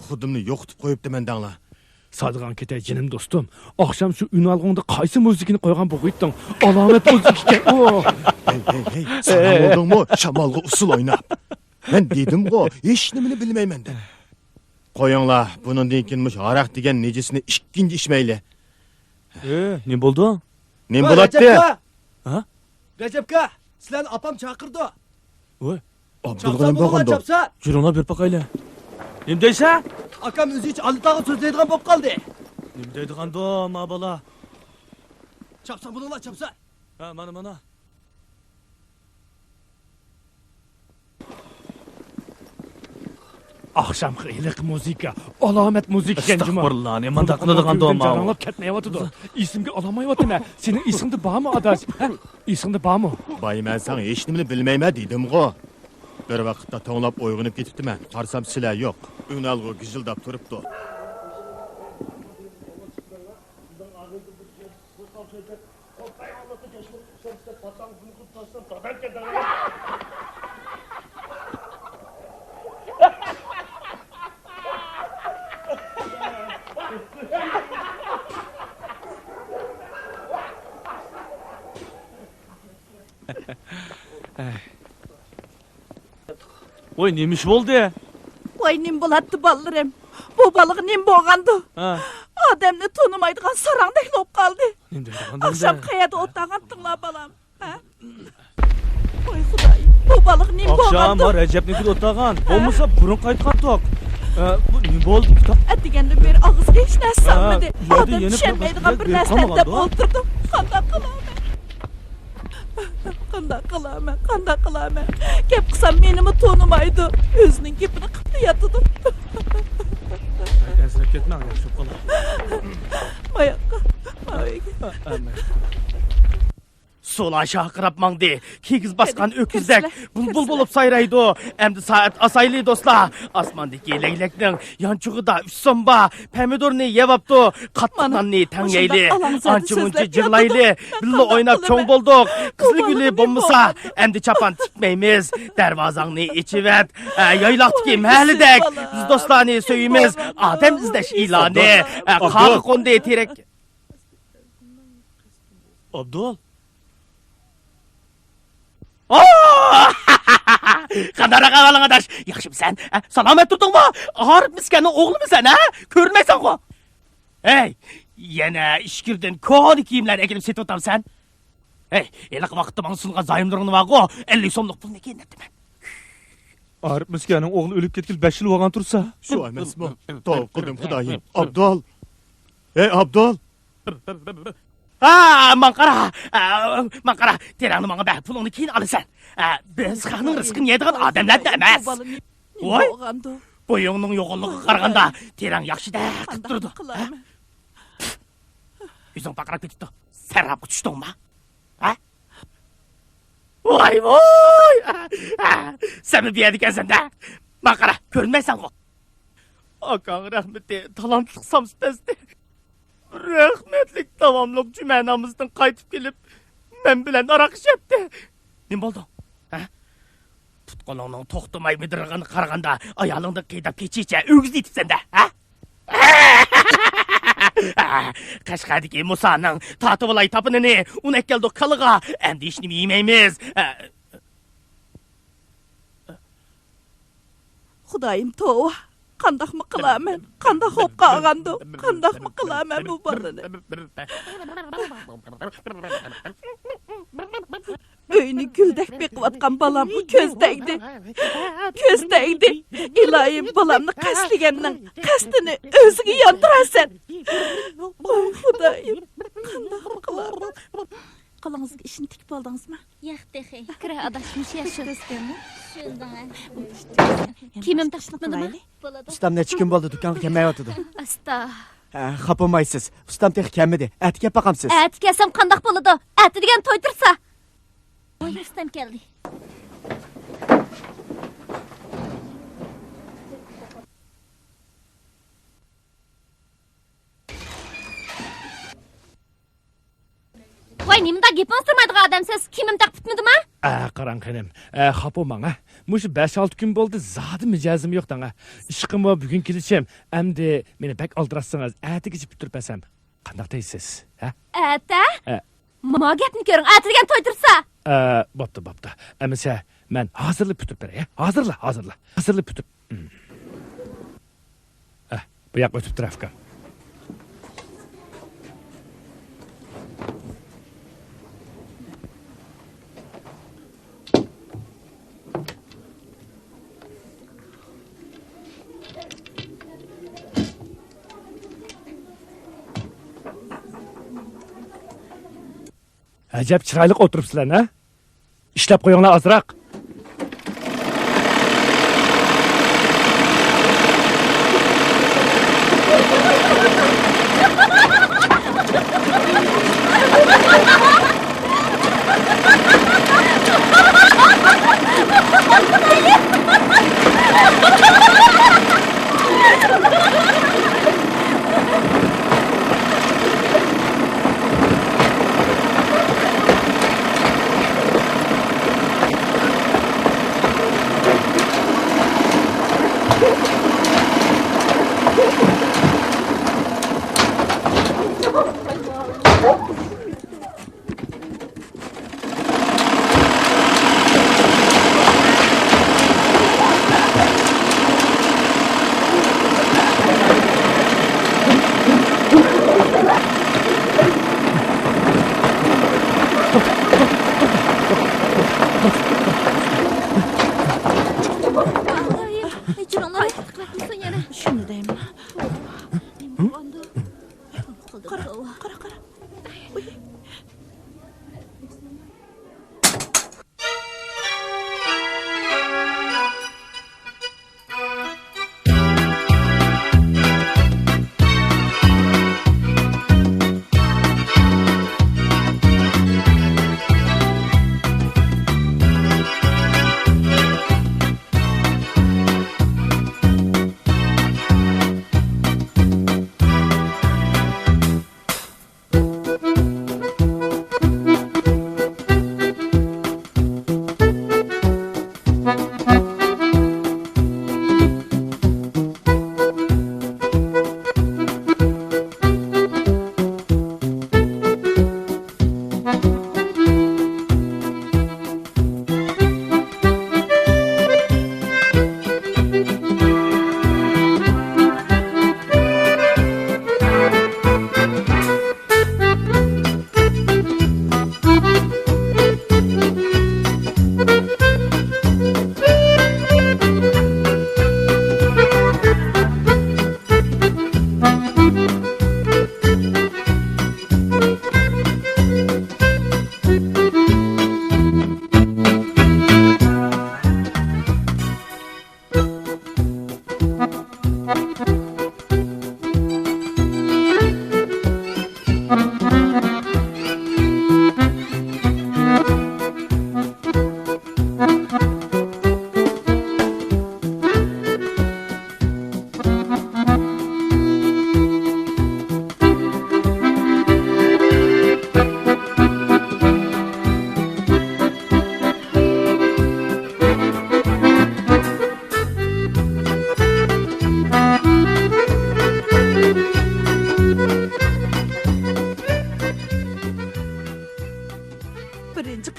xudimni yo'qitib qo'yibdiman dangla. Sodiqon ketay jinim do'stim. Oqshom shu un olg'ingda qaysi muzikani qo'ygan bo'g'itding? Alomat muzik ekan. Hey, sana oldingmi? Shamolga usul o'ynab. Men dedim-ku, hech nimani bilmayman deb. Qo'yinglar, bundan keyinmish aroq degan nejisini ikkinchi ichmayli. Nima bo'ldi? Nima bo'ladi? Ha? Recepka, sizlarni opam chaqirdi. Voy, Abdulg'anim bo'lgandi. Jurona berib qo'yaylik. Nima deysa? Akam o'zi hech alitaga so'zlaydigan bo'lib qoldi. Nima deydiganda, ma bola? Chapsa bo'linglar, chapsa. Ha, mana. Oqshom iliq muzika, alomat muzika ekan juma. Astag'firullah, nima manda qiladigan ma? Jaranglab ketmayotdi. Esimga olamayapman. Sening esingda bormi adash? Ha? Esingda bormi? Bayman sen hech nimani bilmayman dedim-ku. Bir vaqtda to'nglab uyg'onib ketibdiman. Qarsam sizlar yo'q. Unalg'u gijildab turibdi. Voy, nima ish bo'ldi? Voy, nim bo'ladi bolalarım. Bu balık nim bo'lgandi. Odamni tonimaydigan sarangdek bo'lib qoldi. Akşam qayerda o'tagandinglar balam? Ha? Voy xudoyim, bu balık nim bo'lgandi. Akşam Recepnikida o'tagan. Bo'lmasa burun qaytgandik. Bu nima bo'ldi? Degandan beri og'izga hech narsa solmadi. Odam tushunmaydigan bir narsa deb o'tirdim. Qanday qilaman? Gap qilsam menimi tonimaydi. O'zining gapini qilib yotdi. Esnab ketmang, yaxshi qolar. Mayoqqa. Sol aşağı qırapmangdi. Kigiz basqan öküzdek bulbul bolup sayraydı. Emdi saat asaylı dostlar. Asmandaki leylekning yançuğida 3 somba pomidorni yevaptı. Qatmanni tangayli. Ancha muncha jig'layli. Billa oynab cho'ng boldik. Qizli guli bo'lmasa, emdi chapan tikmaymiz. Darvozangni ichivet. Yayloqdagi mahallidek biz dostlarni so'yimiz. Odam izlash iloni. Qog'i qo'nday terek. Abdul. Qandara qavalan adaş. Yaxshimisan? Salomat turdingmi? G'arib miskanning o'g'limisan, ha? Ko'rmaysan-ku. Hey, yana ishkirdan ko'ni kiyimlar ekilib setib o'tamsan. Hey, eliq vaqtda men sungan zoyimlaringni var-ku, 50 so'mlik pulni kendirdiman. G'arib miskanning o'g'li o'lib ketgil 5 yil bo'lgan tursa. Shu emasmi? Tavb qildim xudoyim. Abdul. Ey Abdul. Man qara, terangni menga ber, pulingni keyin olasan. Biz xalqning rizqini yeydigan odamlar emas. Voy, Boyunun yoğunluğu qaraganda terang yaxshidek qilib turdi. Yüzün baqirab ketibdi. Sarabga tushdingmi? Ha? Voy voy! Sen bir yerdik sende. Baqara, ko'rmaysan ku. Akang rahmeti talantlik samspesdi. Rahmetlik davamlıq cümenamızdan qaytib kelib, men bilen araq içepti. Ne boldu? Ha? Tutqanının toxtumay midirgani qaraganda ayalыңды qıydap keçiçe ögüz etipsen de, ha? Qashqadagi Musa'nın tatı olay tapınını unak keldi kalığa, endi işini yemeymiz. Xudayım tova. Qandaq mı qilaman? Qandaq hop qalğandı? Qandaq mı qilaman bu balını? Öyünü güldək beqivatqan balam bu közdəydi. Közdəydi. İlayim balamını qəsligəndən qəstini özünü yandırasan. Oy Xudayım. Qandaq mı qilaman? Qalağınızga işini tikib aldыңızmı? Yo'q, dexe. Kira adashmish yashirdiz-mi? Shundan. Kimim tashlatmadimi? Ustam necha kun bo'ldi do'konga kelmayotdi. Asta. Xapamaysiz. Ustam tex kelmadi. Ati kelib baqamsiz. Ati kelsam qandaq bo'ladi? Ati degan to'ydirsa. Voy, ustam keldi. Voy, nimda gapini sirmaydigan odamsiz? Kimim taq bitmadimi? Qarang qanim. Xapo manga. Mush 5-6 kun bo'ldi, zodi mijozim yo'q danga. Ishqim va bugun kelishim. Endi meni bak oldirasınız. Atigacha bitirpasam. Qandaq deysiz, ha? Ata? Ma gapni ko'ring. Ati degan to'ydirsa. Bo'pti. Amisa men hozirlik bitirib beray, hozirla. Hozirlik bitirib. Bu yoq o'tib turafkan. Acab chiroyli o'tiribsizlar, ha? Ishlab qo'yinglar azroq.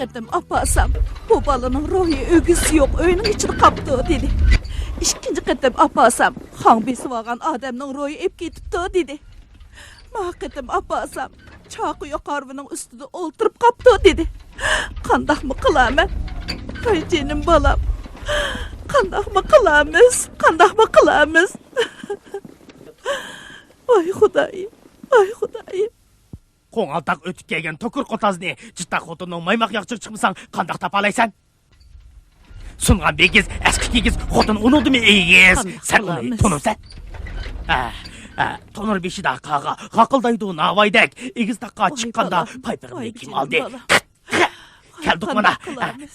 qatim apasam, bu balaning ruhi ögüsü yo'q, uyning ichida qapti dedi. İkinci qatim apasam, xon besib olgan odamning ruhi ep ketibdi dedi. Ma qatim apasam, chaqi yoqarvining ustida o'ltirib qapti dedi. Qandaqmi qilaman? Ay jenim balam. Qandaqmi qilamiz? Qandaqmi qilamiz? Ay Xudoyim, ay Xudoyim. Qo'ng'altaq o'tib kelgan tokur qotazni jitta xotinning maymoq yoqchiq chiqmasang qandaq topalaysan? Sungan begiz, eski kigiz xotin unuldimi egiz? Sarqilay tunursan. Tonur beshida qaga qaqıldaydı navaydak egiz taqqa chiqqanda paypig'imni kim oldi? Keldik mana.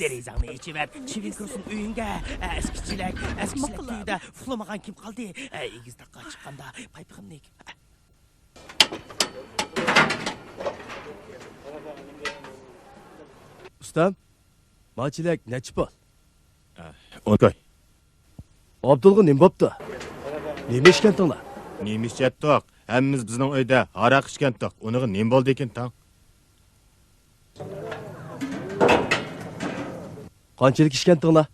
Derizangni ichib ver. Chivin ko'rsin uyingga. Eskichilik uyda uxlamagan kim qoldi? Egiz taqqa chiqqanda paypig'imni Ustam, maçilek neçi bol? O'nkoy. Abdulga nim boptu? Nima ishkandinglar? Nima ishchatdiq? Hammamiz bizning uyda aroq ichgandik. Uniga nima bo'ldi ekan tang? Qanchalik ishkandinglar?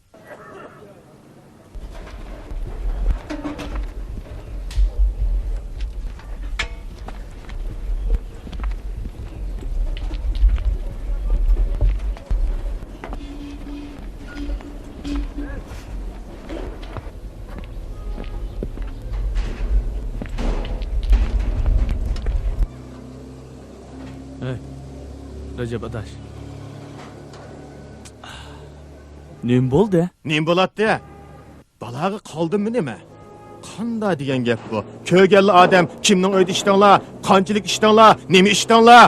Recep adaş. Nim bo'ldi? Nim bo'ladi? Balaga qoldimmi nima? Qanday degan gap bu? Ko'rganli odam kimning uyda ishdinglar? Qanchalik ishdinglar? Nima ishdinglar?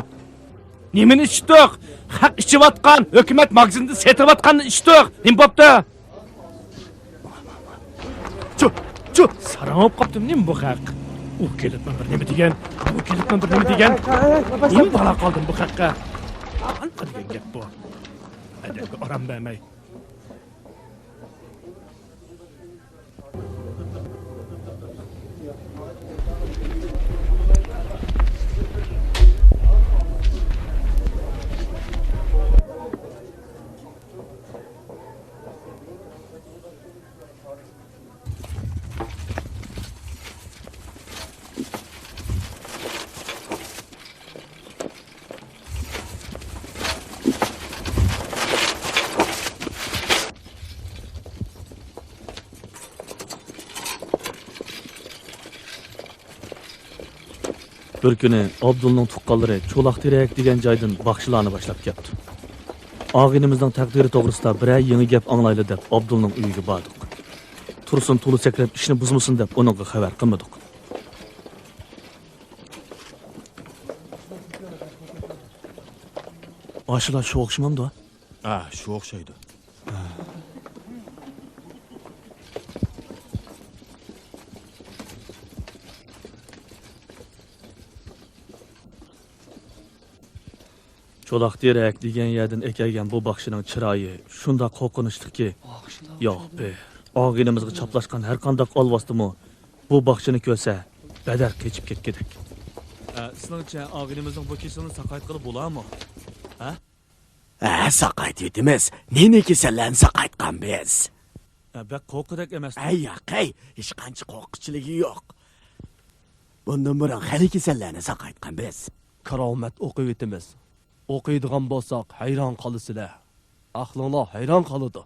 Nimani ichdik? Haq ichiyotgan, hukumat magazinda setayotganni ichdik. Nim bo'pti? Chu, sarangib qopdim nim bu haq. U kelibman bir nima degan? Bu kelibman bir nima degan? Nim bala qoldim bu haqqa. Qanday gap bu? Adamga oram bermay. Bir kuni Abdulning tuqqanlari Cho'laqterak degan joydan baxshilarni boshlab keldi. Og'inimizning taqdiri to'g'risida biror yangi gap anglayli deb Abdulning uyiga bordik. Tursun to'li sakrab ishni buzmasin deb uningga xabar qilmadik. Ashular shu o'xshamamdi? Shu o'xshaydi. Cho'laqterak degan yerdan ekaygan bu baxshining chiroyi shunda qo'rqinishdiki, yo'q be. Og'inimizga chaplashgan har qanday olvosdimi bu baxshini ko'rsa, badar kechib ketkedik. Sizningcha og'inimizning bu kesilni saqayt qilib bo'ladimi? Ha? Saqayt etimiz. Neni kasallarni saqaytgan biz. Bak qo'rqidak emas. Yo'q, hech qancha qo'rqinchiligi yo'q. Bundan burun hali kasallarni saqaytgan biz. Karomat o'qib etimiz. O'qiydigan bo'lsak, hayron qolasizlar. Aqlinglar hayron qoladi.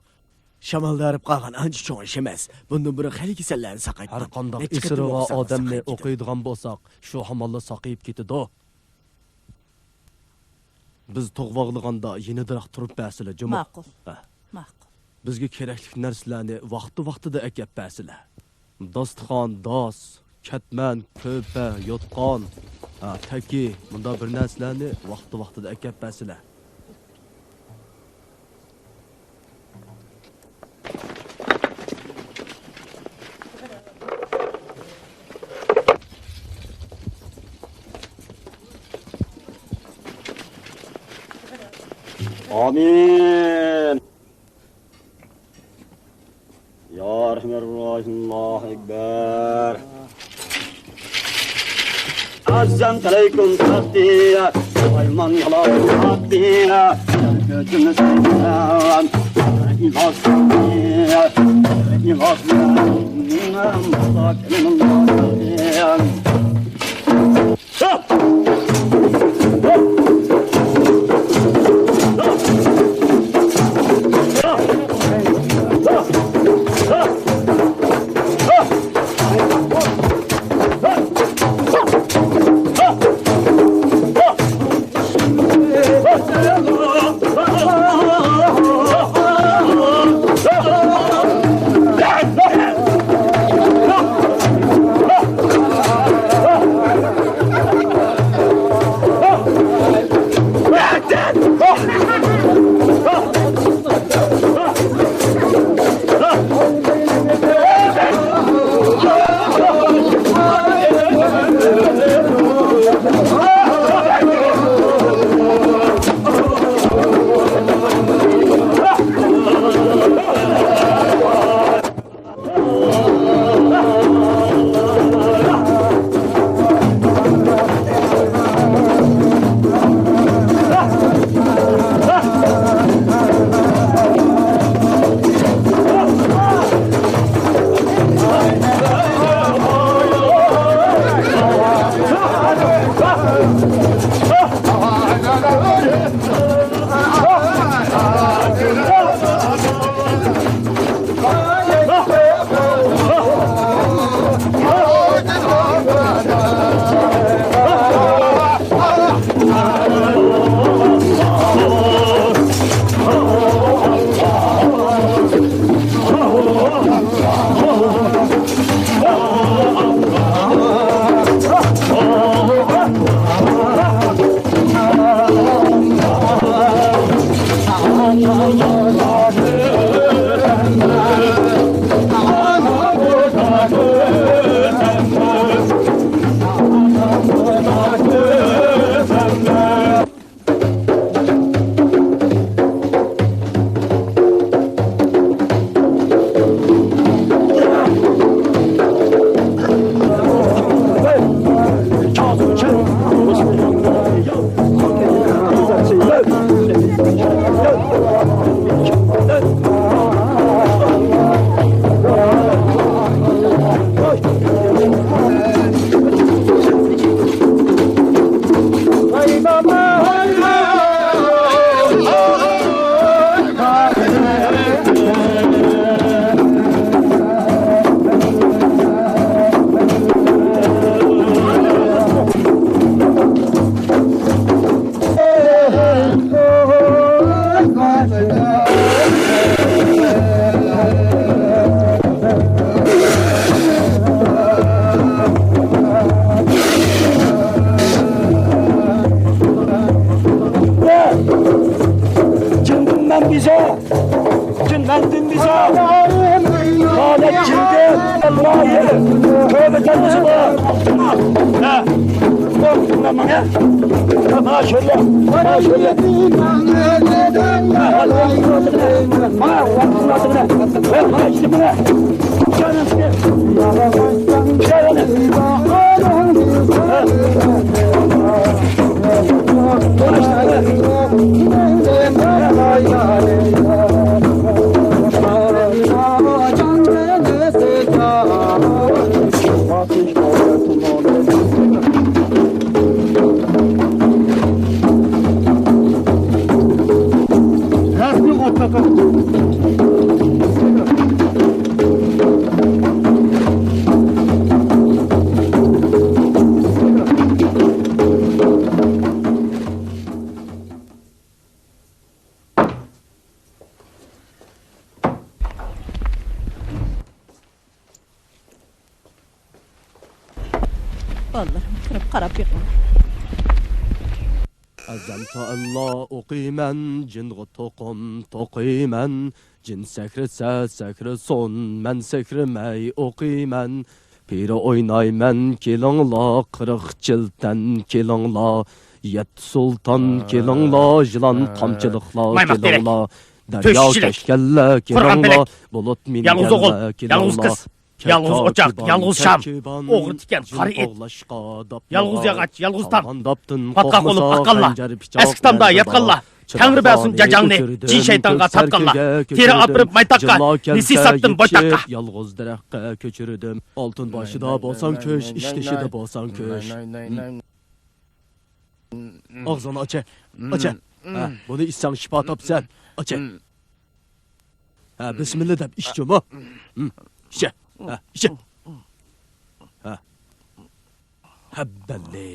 Shamoldarib qolgan ancha cho'ng ish emas. Bundan burun hali kasallarni saqaytgan. Har qanday isirg'a odamni o'qiydigan bo'lsak, shu hamolla saqayib ketadi. Biz to'g'voqliganda yeni daraxt turib ba'sizlar, juma. Ma'qul. Ma'qul. Bizga kerakli narsalarni vaqti-vaqtida akab ba'sizlar. Dostxon, dos, katman, ko'pa, yotqon, taki, bunda bir narsalarni vaqti-vaqtida akab ba'sizlar. Amin. Ya Rahmanirrahim, Allahu Ekber. Assalamu alaikum, Fatiha. Ayman yalan Fatiha. gözümü sevmem. İmaz Ballarım kırıp qarab yiqildi. Azamta Allah o'qiyman, jinga to'qim to'qiyman, jin sakrasa sakrason, men sakramay o'qiyman. Piri o'ynayman, kelingla, 40 jildan kelingla, yet sultan kelingla, jilan tomchilikla kelingla. Daryo kashkalla kelingla, bulut min Yalnız oğul, yalnız kız, yalnız ocak, yalnız şam, oğru tiken, karı et, yalnız yağaç, yalnız tam, patkak olup akalla, eski tamda yatkalla, Tangri bersin jajangni jin shaytonga tapqanlar. Teri apirib maytaqqa, nisi satdim boytaqqa. Yolg'iz daraxtga ko'chirdim. Oltin boshida bo'lsang ko'sh, ishtishida bo'lsang ko'sh. Og'zini ocha. Ha, buni ichsang shifo topsan. Ocha. Ha, bismillah deb ichchimi? İşe. Ha, işe. Ha. Habballe.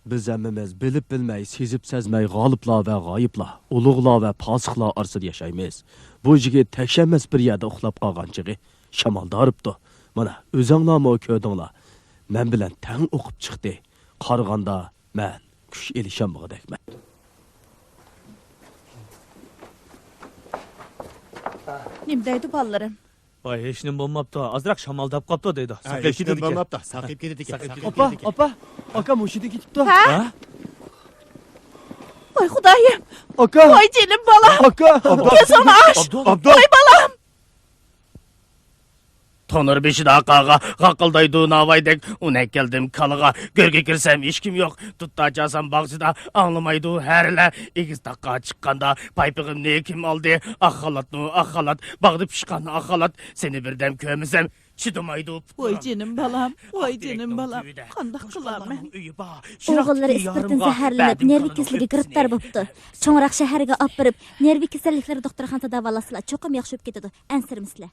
Biz hammamiz bilib bilmay, sezib sezmay g'oliblar va g'oyiblar, ulug'lar va fosiqlar orasida yashaymiz. Bu yigit tekshamas bir yerda uxlab qolganchig'i shamolda uribdi. Mana o'zinglarmi ko'rdinglar. Men bilan tang o'qib chiqdi. Qarg'anda men kuch elishamog'idakman. Nim deydi ballarim? Vay hech nim bo'lmabdi. Azroq shamoldab qopdi deydi. Saqib ketdi bo'lmabdi. Saqib ketdi ekan. Opa, aka mushida ketibdi. Ha? Voy xudoyim. Aka. Voy jinim bolam. Aka. Ko'zimni och. Voy bolam. Tonur beshida aqaga qaqıldaydı navaydek una keldim kalıga görge girsem hiç kim yok tutta açasam bağcıda anlamaydı herle ikiz dakika çıkkanda paypığım ne kim aldı akhalat bağdı pişkan akhalat seni birdem kömüzem çıdımaydı Voy jinim balam voy jinim balam qandaq qilar men O'g'illari ispirtin zaharlanib nervi kasalligiga giriftar bo'libdi. Cho'ngroq shaharga olib borib nervi kasalliklari doktorxonada davolasizlar. Cho'qim yaxshi bo'lib ketadi. Ansirmisizlar.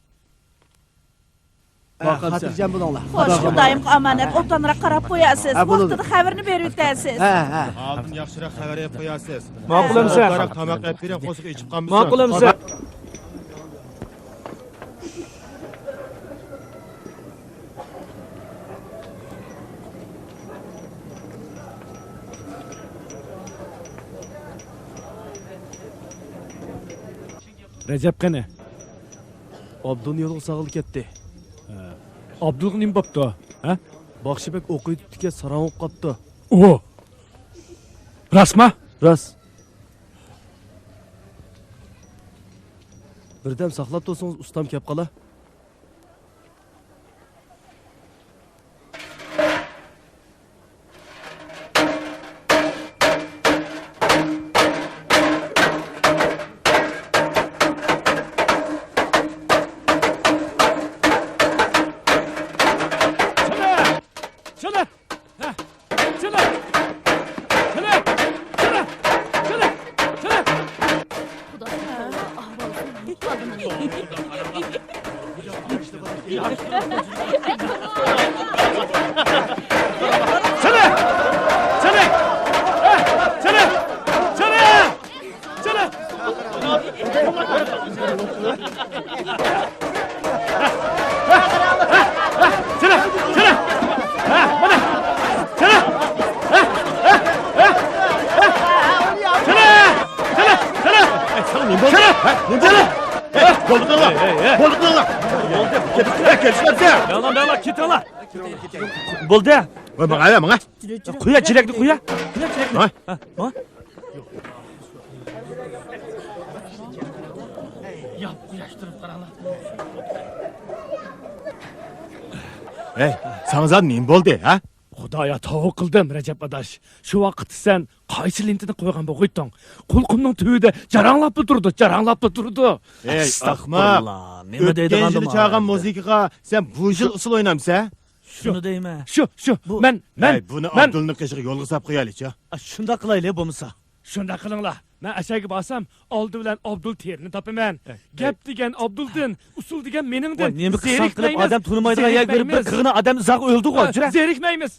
Xotirjam bo'linglar. Xo'sh, xudoyimga omonat, o'tanroq qarab qo'yasiz. Vaqtida xabarni berib o'tasiz. Ha. Oldin yaxshiroq xabar berib qo'yasiz. Ma'qulimsan? Tomoq yeb bering, qo'shiq ichib qolmisan. Ma'qulimsan? Recep qani? Abdun yo'lga sag'il ketdi. Abdul nim bo'pti? Ha? Baxshibek o'qiyotdiga sarong qopdi. O. Rasma? Ras. Birdam saqlab tursangiz ustam kelib qola. Bo'ldi. Mana. Quya jirakni quya. Ha? Ha? Yap yaştırıp qaralar Ey, sanızan nim bo'ldi, ha? Xudoya tavuk qildim, Recep adash. Shu vaqt sen qaysi lentini qo'ygan bo'g'itding? Qulqumning tubida jaranglab turdi. Ey, ahmoq. Nima deydigan O'tgan yil chaqan musiqaga sen bu yil usul o'ynamsan? Shuni deyman. Shu. Men buni Abdulning qishig'iga yo'lga solib qo'yaylik-chi. Shunda qilaylik bo'lmasa. Shunda qilinglar. Men ashaga borsam, oldi bilan Abdul terini topaman. Gap degan Abduldin, usul degan meningdan. Nima qilsan qilib odam tunimaydigan yer berib bir qig'ini odam uzoq o'ldi-ku, jura. Zerikmaymiz.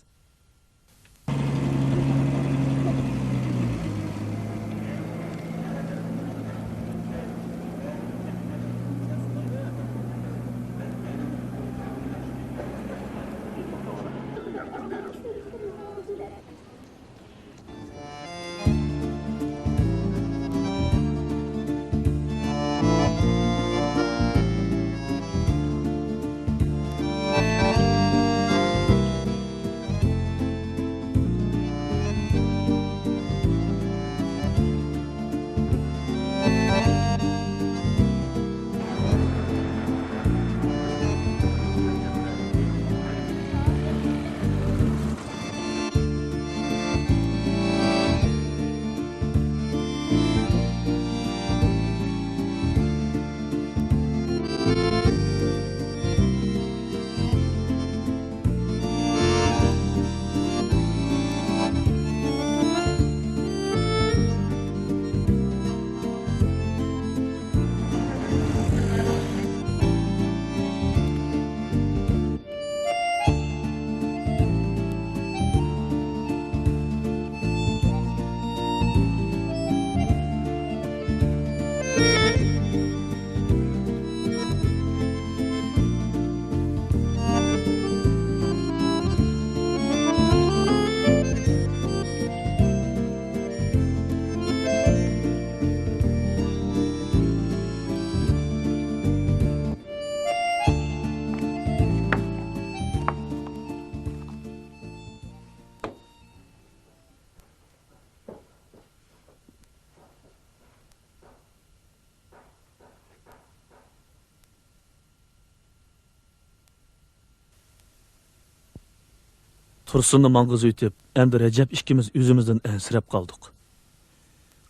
Tursun'u mangız ütüp, endi Recep ikimiz yüzümüzden ensirep kaldık.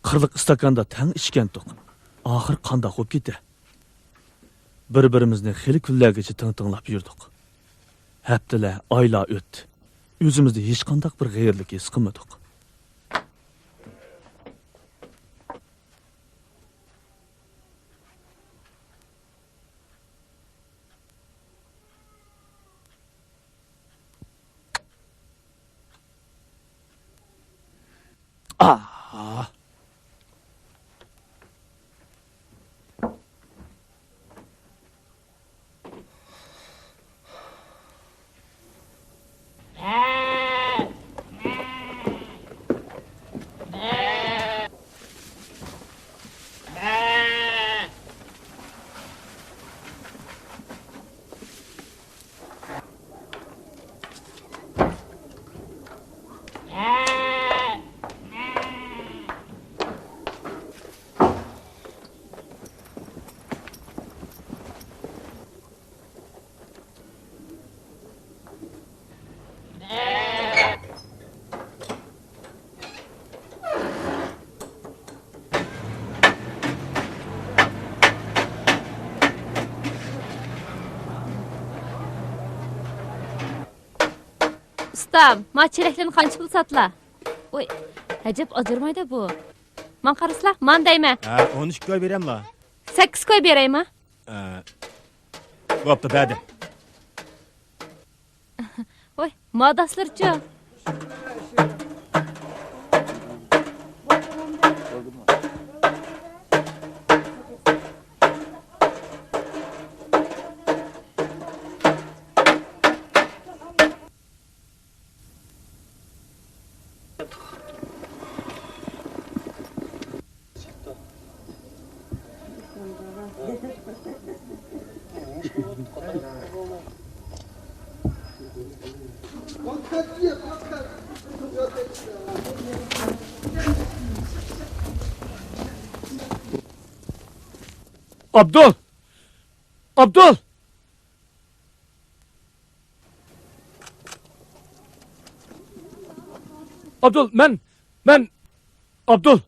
Kırlık istakanda tang içkendik. Ahir kanda hop gitti. Bir-birimizni xili küllergeci tın-tınlap yürüdük. Heptile ayla öttü. Yüzümüzde hiç kandak bir gayırlık his kılmadık. Ah! Ustam, ma çeleklerini qancha pul satla? Oy, ajab ajırmaydı bu. Man qarasla, man deyme. 13 koy berem la. 8 koy bereymi? Bo'pti, berdim. Oy, ma daslarchi. Abdul! Abdul! Abdul, ben Abdul.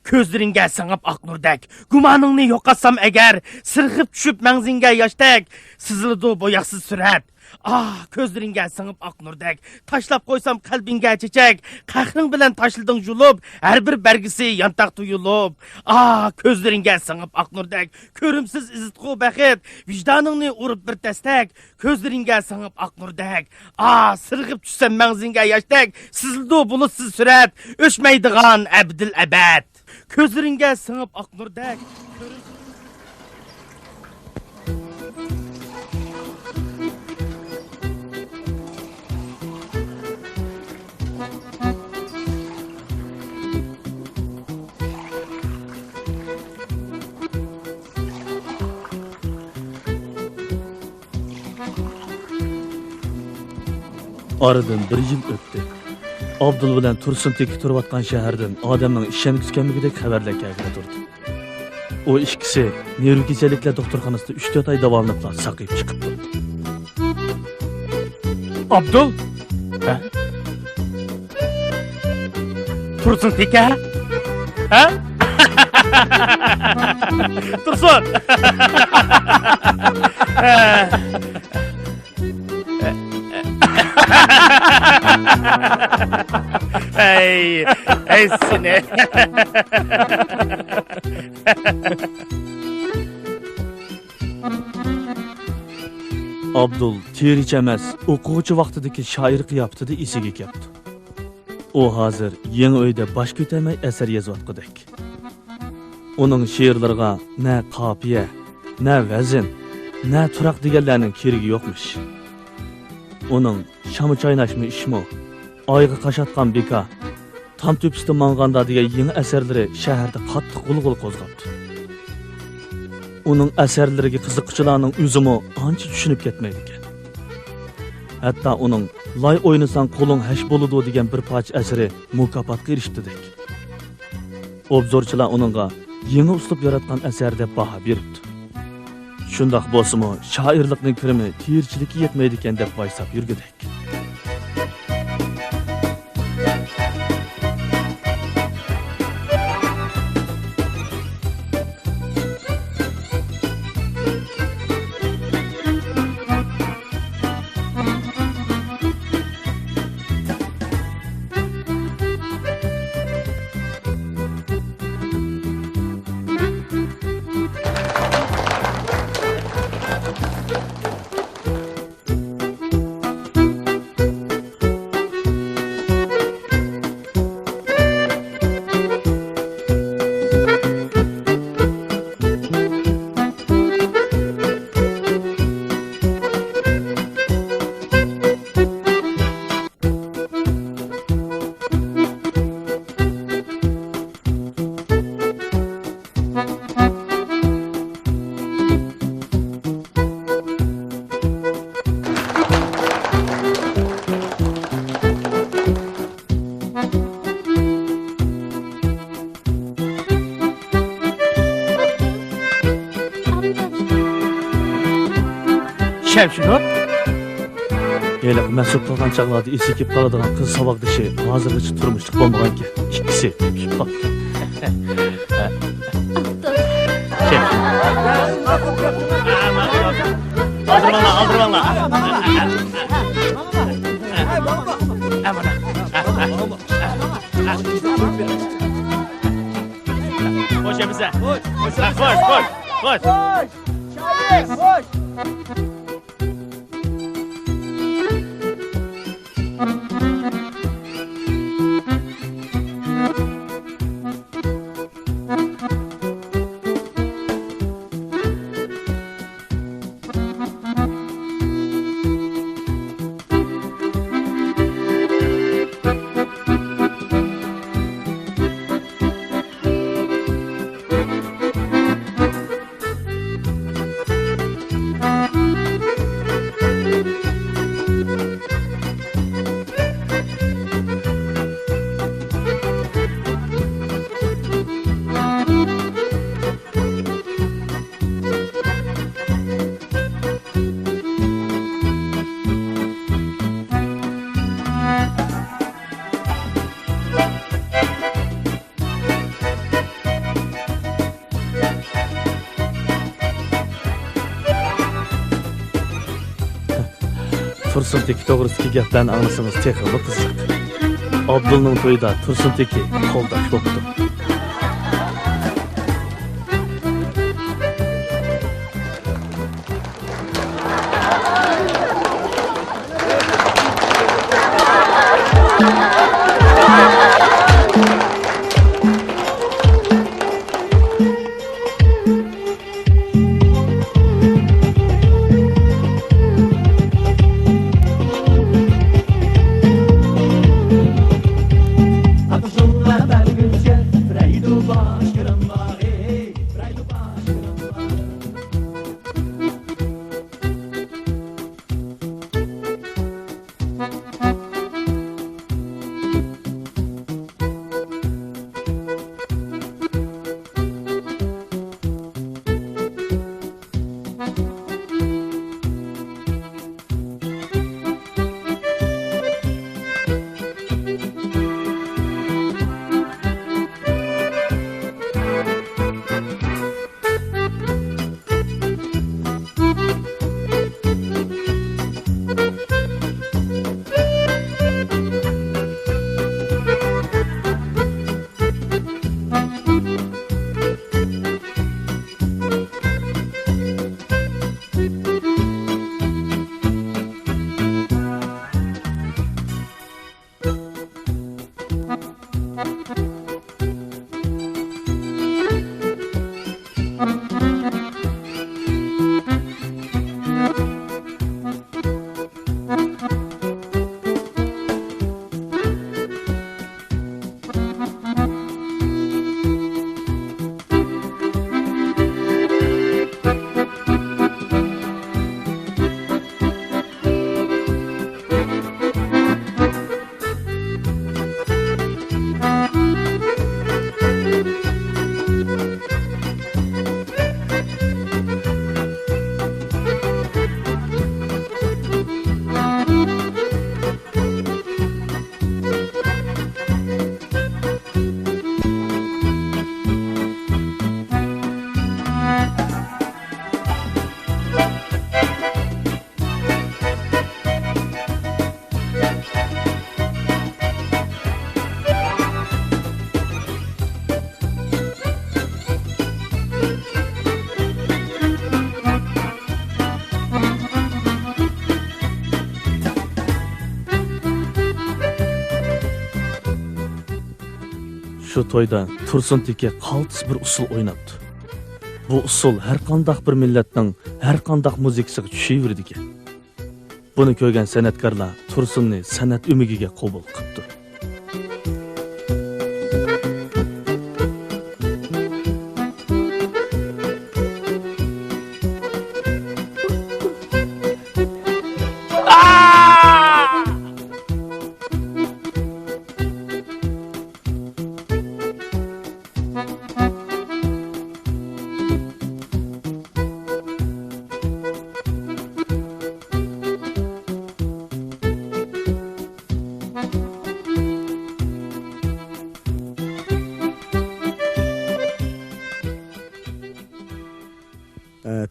Ko'zlaringga singib oq nurdek. Gumoningni yo'qotsam agar, sirg'ib tushib mangzingga yoshdek, sizildi bo'yoqsiz surat. Ko'zlaringga singib oq nurdek. Tashlab qo'ysam qalbingga chechak, qahring bilan tashilding julub, har bir bargisi yantaq tuyulib. Ko'zlaringga singib oq nurdek. Ko'rimsiz izitqu baxit, vijdoningni urib bir tastak. Ko'zlaringga singib oq nurdek. Sirg'ib tushsam mangzingga yoshdek, sizildi bulutsiz surat, o'chmaydigan abdil abad. Ko'zlaringga singib oq nurdek. Aradan bir yıl öttü. Abdul bilen Tursun teki turvatkan şehirden adamın işen tükenmegidek haberler kelgide durdu. O ikisi neyru keselikle doktorxanasında 3-4 ay davamlıkla sakayıp çıkıptı. Abdul? Tursun teki ha? Ha? Tursun! Ey seni. Abdul teriç emas, o'quvchi vaqtidagi shoirlik yaptida esiga keldi. O hozir yangi uyda bosh ko'tarmay asar yozayotgandek. Uning she'rlariga na qofiya, na vazn, na turaq deganlarning keragi yo'qmish. Uning shamu chaynashmi ishmi, oyga qashatgan beka, tam tepsida manganda degan yangi asarlari shaharda qattiq g'ulg'ul qo'zg'atdi. Uning asarlariga qiziqchilarning o'zimi ancha tushunib ketmaydi ekan. Hatto uning Lay oynasan qo'ling hash bo'ladi degan bir parcha asari mukofotga erishdi. Obzorchilar uningga yeni uslub yaratgan eser deb baha beripti. Şundaq bolsumu şairlikning kirimi tirchilikka yetmaydi ekan deb vaysab yurgidek. Şevşinot. Elak mesut qilgan chaqlarda esikib qoladigan qiz saboqdishi hozirgacha turmushlik bo'lmagan ekan. Ikkisi. Aldırmana. Hoş bize. Hoş. Hoş. Tursunteki to'g'risidagi gaplarni anglasangiz texmi qiziq. Abdulning to'yida Tursunteki qo'ldosh bo'ldi. Şu toyda Tursun Teke qaltis bir usul oynaptı. Bu usul her qandaq bir millatning har qandaq muzikasiga tushaverdi ekan. Buni ko'rgan san'atkorlar Tursunni san'at umigiga qabul qildi.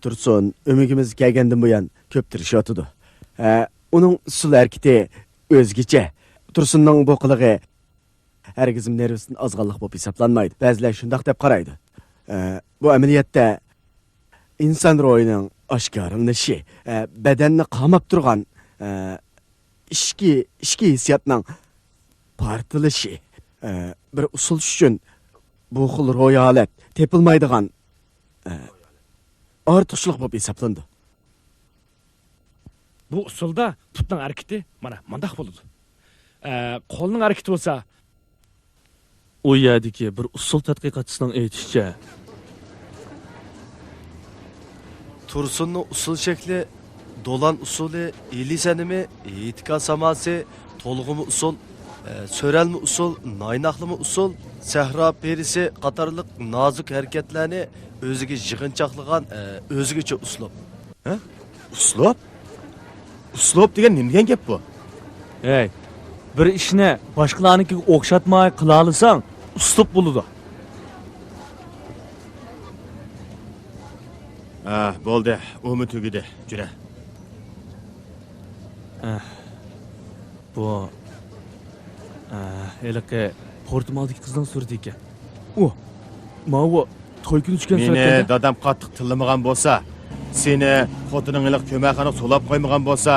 Tursun, ömігimiz kelgandan buyon ko'p tirishyotidi. Uning usul harakati o'zgacha. Tursunning bu qilig'i hargizim nervisidan ozg'anlik bo'lib hisoblanmaydi. Ba'zilar shundoq deb qaraydi. Bu amaliyotda inson ruhining oshkorlanishi, badanni qamab turgan ishki hissiyotning partilishi, bir usul uchun bu xil ro'y holat tepilmaydigan ortiqchilik bo'lib hisoblandi. Bu usulda putning harakati mana mundaq bo'ladi. Qo'lning harakati bo'lsa, u yerdagi bir usul tadqiqotchisining aytishicha, Tursunning usul shakli dolan usuli, ili sanimi, etika saması, tolg'umi usul, so'ralmi usul, naynaqlimi usul, sahro perisi qatorliq nozik harakatlarni o'ziga yig'inchoqlagan o'zgacha uslub. Ha? Uslub? Uslub degan nima degan gap bu? Hey, bir ishni boshqalarnikiga o'xshatmay qila olsang, uslub bo'ladi. Bo'ldi, umi tugidi, jura. Bu eliqi Portumaldagi qizdan so'radi ekan. O, mana to'y kuni tushgan Meni dadam qattiq tillamagan bo'lsa, seni xotining iliq ko'makxona solab qo'ymagan bo'lsa,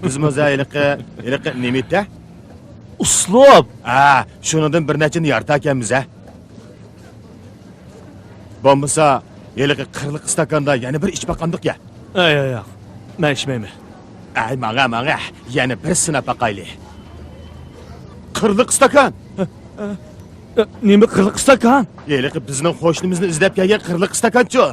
bizimiz eliqi nimitda? Uslub. Shunidan bir nechini yarta ekanmiz a. Bo'lmasa, eliqi qirliq stakanda yana bir ichib baqandiq ya. Yo'q. Men ichmayman. Manga, yana bir sinab baqayli. Qirliq stakan. Nima qirliq stakan? Eliqi bizning qo'shnimizni izlab kelgan qirliq stakanchi.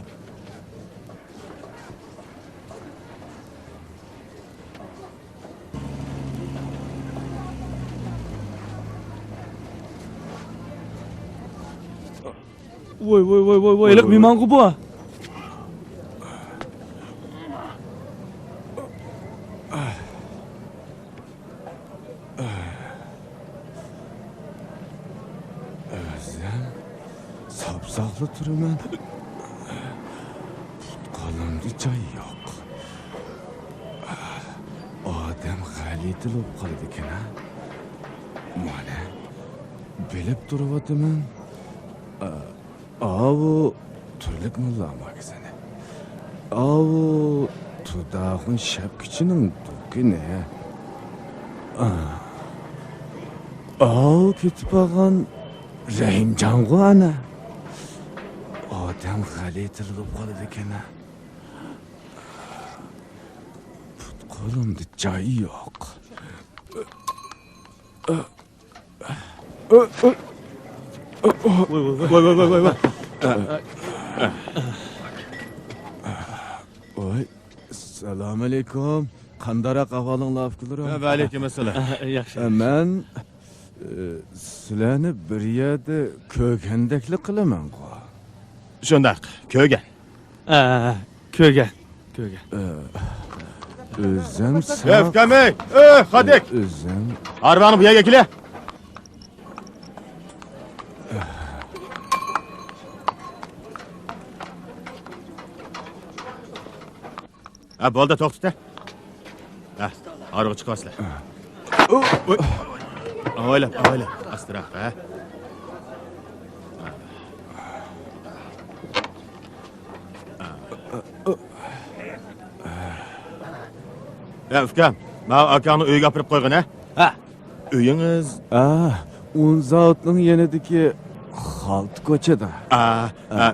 Voy, eliq mehmongu bu. Sapsaqlı turaman. Qo'limda joy yo'q. Odam g'alitil bo'lib qoldi ekan. Mana bilib turibman. Avu turlik mulla magazini. Avu tudağın şapkiçinin dükkanı. Avu ketip ağan Rahimcan'gu ana. Adam g'alitil bo'lib qoldi ekan. Qo'limda joy yo'q. Voy. Voy. Assalomu alaykum. Qandaroq ahvolinglar afkular? Va alaykum assalom. Yaxshi. Men sizlarni bir yerda ko'rgandeklik qilaman-ku. Shundaq, ko'rgan. Ko'rgan. O'zim Kamey, Hadik. O'zim Arvani bu yerga kela. Bo'ldi, to'xta. Arvoq chiqasizlar. Oylab, astroq, Ukam, mana akangni uyga olib qo'ygin, ha? Ha. Uyingiz? Un zavodining yanidagi Xalt ko'chada.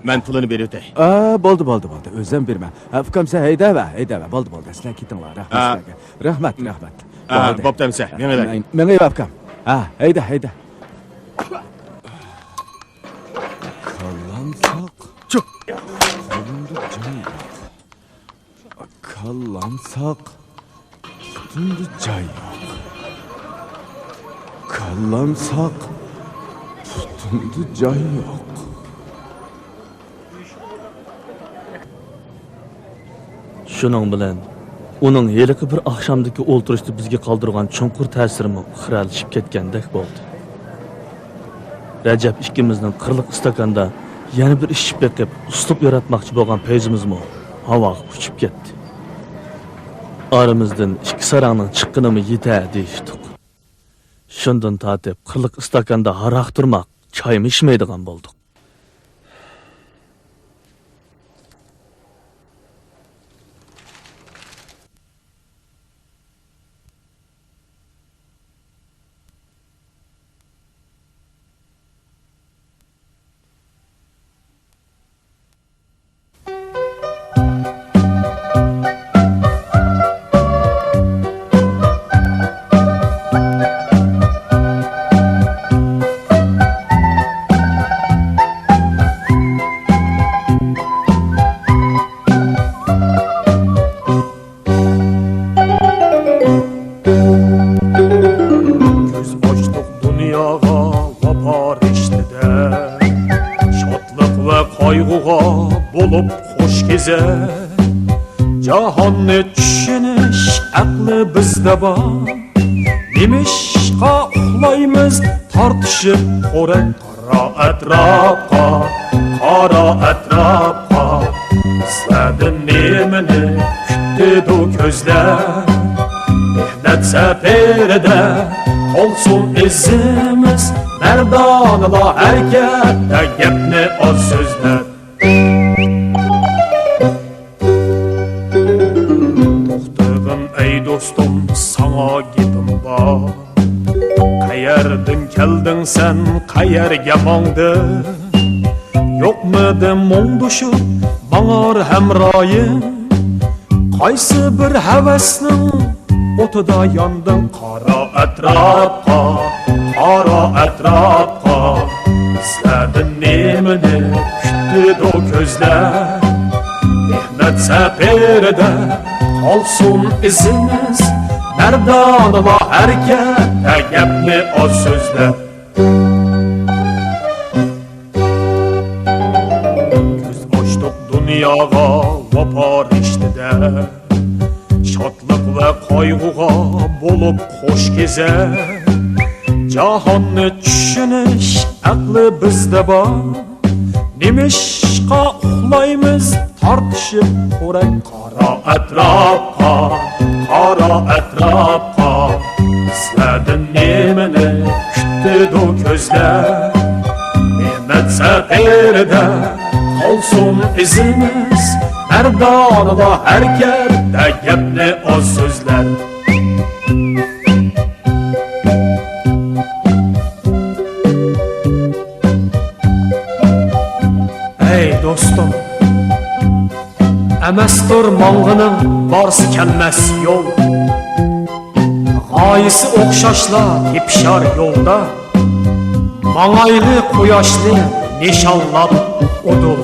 Men pulini berib o'tay. Bo'ldi. O'zim berman. Ukam sen haydava. Bo'ldi. Sizlar ketinglar. Rahmat. Bo'pti, Menga ukam. Hayda. Kallamsaq. Chup. Kallamsaq. Butundu joy yo'q. Kallamsaq. Butundu joy yo'q. Shuning bilan uning yeliqi bir oqshomdagi o'ltirishda bizga qoldirgan chunqur ta'sirimi xiralashib ketgandek bo'ldi. Rajab ikkimizning qirliq istakanda yana bir ishib beqib uslub yaratmoqchi bo'lgan peyjimizmi havoga uchib ketdi. Aramızdan ikki sarangning chiqqinimi yeta deyishdik. Shundan tatib qirliq istakanda haraq turmoq, choy ichmaydigan bo'ldik. Jahonni tushunish aqli bizda bor. Nimishqa uxlaymiz tortishib qo'rak qaro atrofqa. Sizlarni nemini kutdi ko'zlar. Mehnat safarida qolsin izimiz. Mardonlar harakatda gapni oz so'zlar. Dostum sana gapim bor. Qayerdan kelding sen, qayerga mongding? Yo'qmidi mungdushib bangor hamroyim? Qaysi bir havasning o'tida yonding? Qaro atrofqa. Sizlardan nemini kutdi ko'zlar. Mehnat safarida olsun izimiz. Mardonlar harakatda gapni oz so'zlar. Ko'z ochdik dunyoga vafo rishtida. Shodlik va qayg'uga bo'lib xo'sh kezar. Jahonni tushunish aqli bizda bor. Nimishqa uxlaymiz tortishib qo'rak qaro atrofqa. Sizlardan nemini kutdi ko'zlar. Mehnat safarida qolsin izimiz. Mardonlar harakatda gapni oz so'zlar. Ey dostum, emasdir mong'ining borsi kelmas yo'l. G'oyisi o'xshashlar tepishar yo'lda. Mang'ayli quyoshni nishonlab udul.